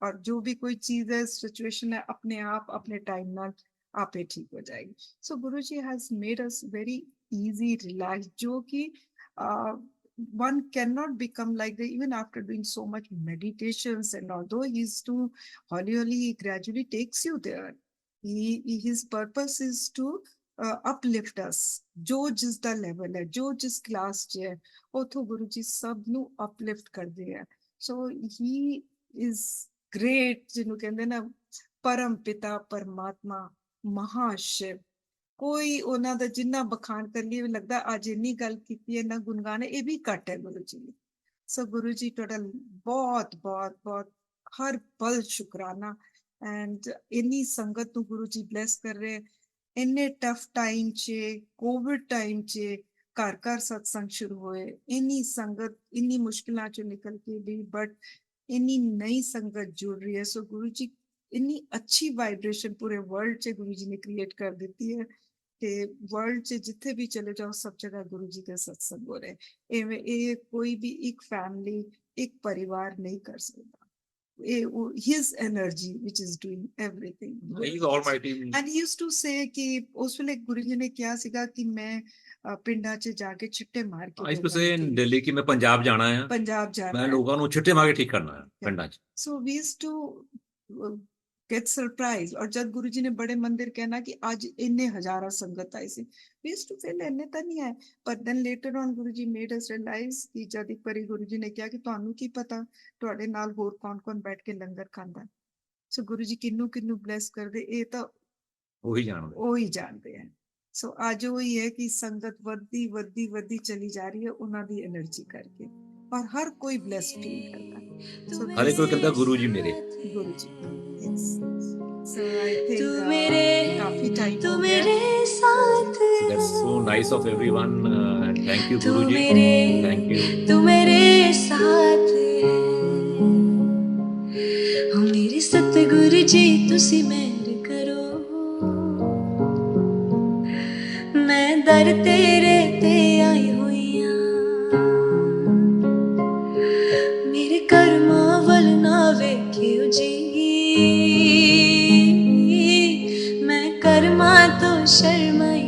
और जो भी कोई चीज है, situation है, अपने आप अपने टाइम ना आप ही ठीक हो जाएगी. So Guru ji has made us very easy, relax, जो कि one cannot become like that even after doing so much meditations. And although he's to holy, he gradually takes you there. His purpose is to uplift us. जो जिस दा level है, जो जिस class च है, उथों गुरु जी सब नु uplift करदे है. So he is great, ਜਿਹਨੂੰ ਕਹਿੰਦੇ ਨਾ ਪਰਮ ਪਿਤਾ ਪਰਮਾਤਮਾ ਮਹਾਸ਼ਿਵ। ਕੋਈ ਉਹਨਾਂ ਦਾ ਜਿੰਨਾ ਬਖਾਨ ਕਰ ਲਈ ਲੱਗਦਾ ਅੱਜ ਇੰਨੀ ਗੱਲ ਕੀਤੀ ਹੈ ਨਾ ਗੁਣਗਾਨ, ਇਹ ਵੀ ਘੱਟ ਹੈ ਗੁਰੂ ਜੀ ਲਈ। ਸੋ ਗੁਰੂ ਜੀ ਤੁਹਾਡਾ ਬਹੁਤ ਬਹੁਤ ਬਹੁਤ ਹਰ ਪਲ ਸ਼ੁਕਰਾਨਾ। ਐਂਡ ਇੰਨੀ ਸੰਗਤ ਨੂੰ ਗੁਰੂ ਜੀ ਬਲੈਸ ਕਰ ਰਹੇ, ਇੰਨੇ ਟਫ ਟਾਈਮ 'ਚ, ਕੋਵਿਡ ਟਾਈਮ 'ਚ ਘਰ ਘਰ ਸਤਸੰਗ ਸ਼ੁਰੂ ਹੋਏ, ਇੰਨੀ ਸੰਗਤ ਇੰਨੀ ਮੁਸ਼ਕਿਲਾਂ 'ਚੋਂ ਨਿਕਲ ਕੇ ਵੀ, ਬਟ ਇੰਨੀ ਨਈ ਸੰਗਤ ਜੁੜ ਰਹੀ ਹੈ। ਸੋ ਗੁਰੂ ਜੀ ਇੰਨੀ ਅੱਛੀ ਵਾਈਬ੍ਰੇਸ਼ਨ ਪੂਰੇ ਵਰਲਡ 'ਚ ਗੁਰੂ ਜੀ ਨੇ ਕ੍ਰੀਏਟ ਕਰ ਦਿੱਤੀ ਹੈ ਕਿ ਵਰਲਡ 'ਚ ਜਿੱਥੇ ਵੀ ਚਲੇ ਜਾਓ ਸਭ ਜਗ੍ਹਾ ਗੁਰੂ ਜੀ ਦੇ ਸਤਸੰਗ ਹੋ ਰਹੇ। ਇਵੇਂ ਇਹ ਕੋਈ ਵੀ ਇੱਕ ਫੈਮਿਲੀ, ਇੱਕ ਪਰਿਵਾਰ ਨਹੀਂ ਕਰ ਸਕਦਾ। His energy which is doing everything. He's almighty. And he used to say कि उस वेले गुरु जी ने क्या सीगा कि मैं ਪਿੰਡਾਂ 'ਚ ਜਾ ਕੇ ਛਿੱਟੇ ਮਾਰ ਕੇ I used to say in Delhi कि मैं पंजाब जाना है, ਪੰਜਾਬ ਜਾਣਾ मैं ਹੈ। लोगों ਨੂੰ ਛਿੱਟੇ ਮਾਰ ਕੇ ਠੀਕ ਕਰਨਾ ਹੈ ਪਿੰਡਾਂ 'ਚ। So we used to get surprised. और जब गुरु जी ने बड़े मंदिर कहना कि आज इन्ने हजारा संगत आई सी, we used to feel इन्ने ਤਾਂ ਨਹੀਂ ਆਏ। But then later on Guru ji made us realize कि जब एक बारी गुरु जी ने किहा कि ਤੁਹਾਨੂੰ ਕੀ ਪਤਾ ਤੁਹਾਡੇ ਨਾਲ ਹੋਰ ਕੌਣ-ਕੌਣ ਬੈਠ ਕੇ ਲੰਗਰ ਖਾਂਦਾ। ਸੋ ਗੁਰੂ ਜੀ ਕਿੰਨੂੰ ਬਲੈਸ ਕਰਦੇ, ਇਹ ਤਾਂ ਉਹੀ ਜਾਣਦੇ ਹੈ। ਸੋ ਅੱਜ ਉਹੀ ਹੈ ਕਿ ਸੰਗਤ ਵੱਧਦੀ ਚਲੀ ਜਾ ਰਹੀ ਹੈ ਉਹਨਾਂ ਦੀ એનર્ਜੀ ਕਰਕੇ, ਔਰ ਹਰ ਕੋਈ ਬਲੈਸ ਫੀਲ ਕਰਦਾ ਹੈ। ਸੋ ਹਰ ਕੋਈ ਕਹਿੰਦਾ ਗੁਰੂ ਜੀ ਮੇਰੇ, Guru ji. Yes. So I think काफी टाइम हो गया। That's so nice of everyone. Thank you Guru ji. Thank you. तू मेरे साथ है, ओ मेरे सतगुरु जी तुसी मेहर करो, मैं दर तेरे ते आई हुई हां, मेरे कर्मां वल ना वेखियो जी, मैं कर्मा तो शर्माई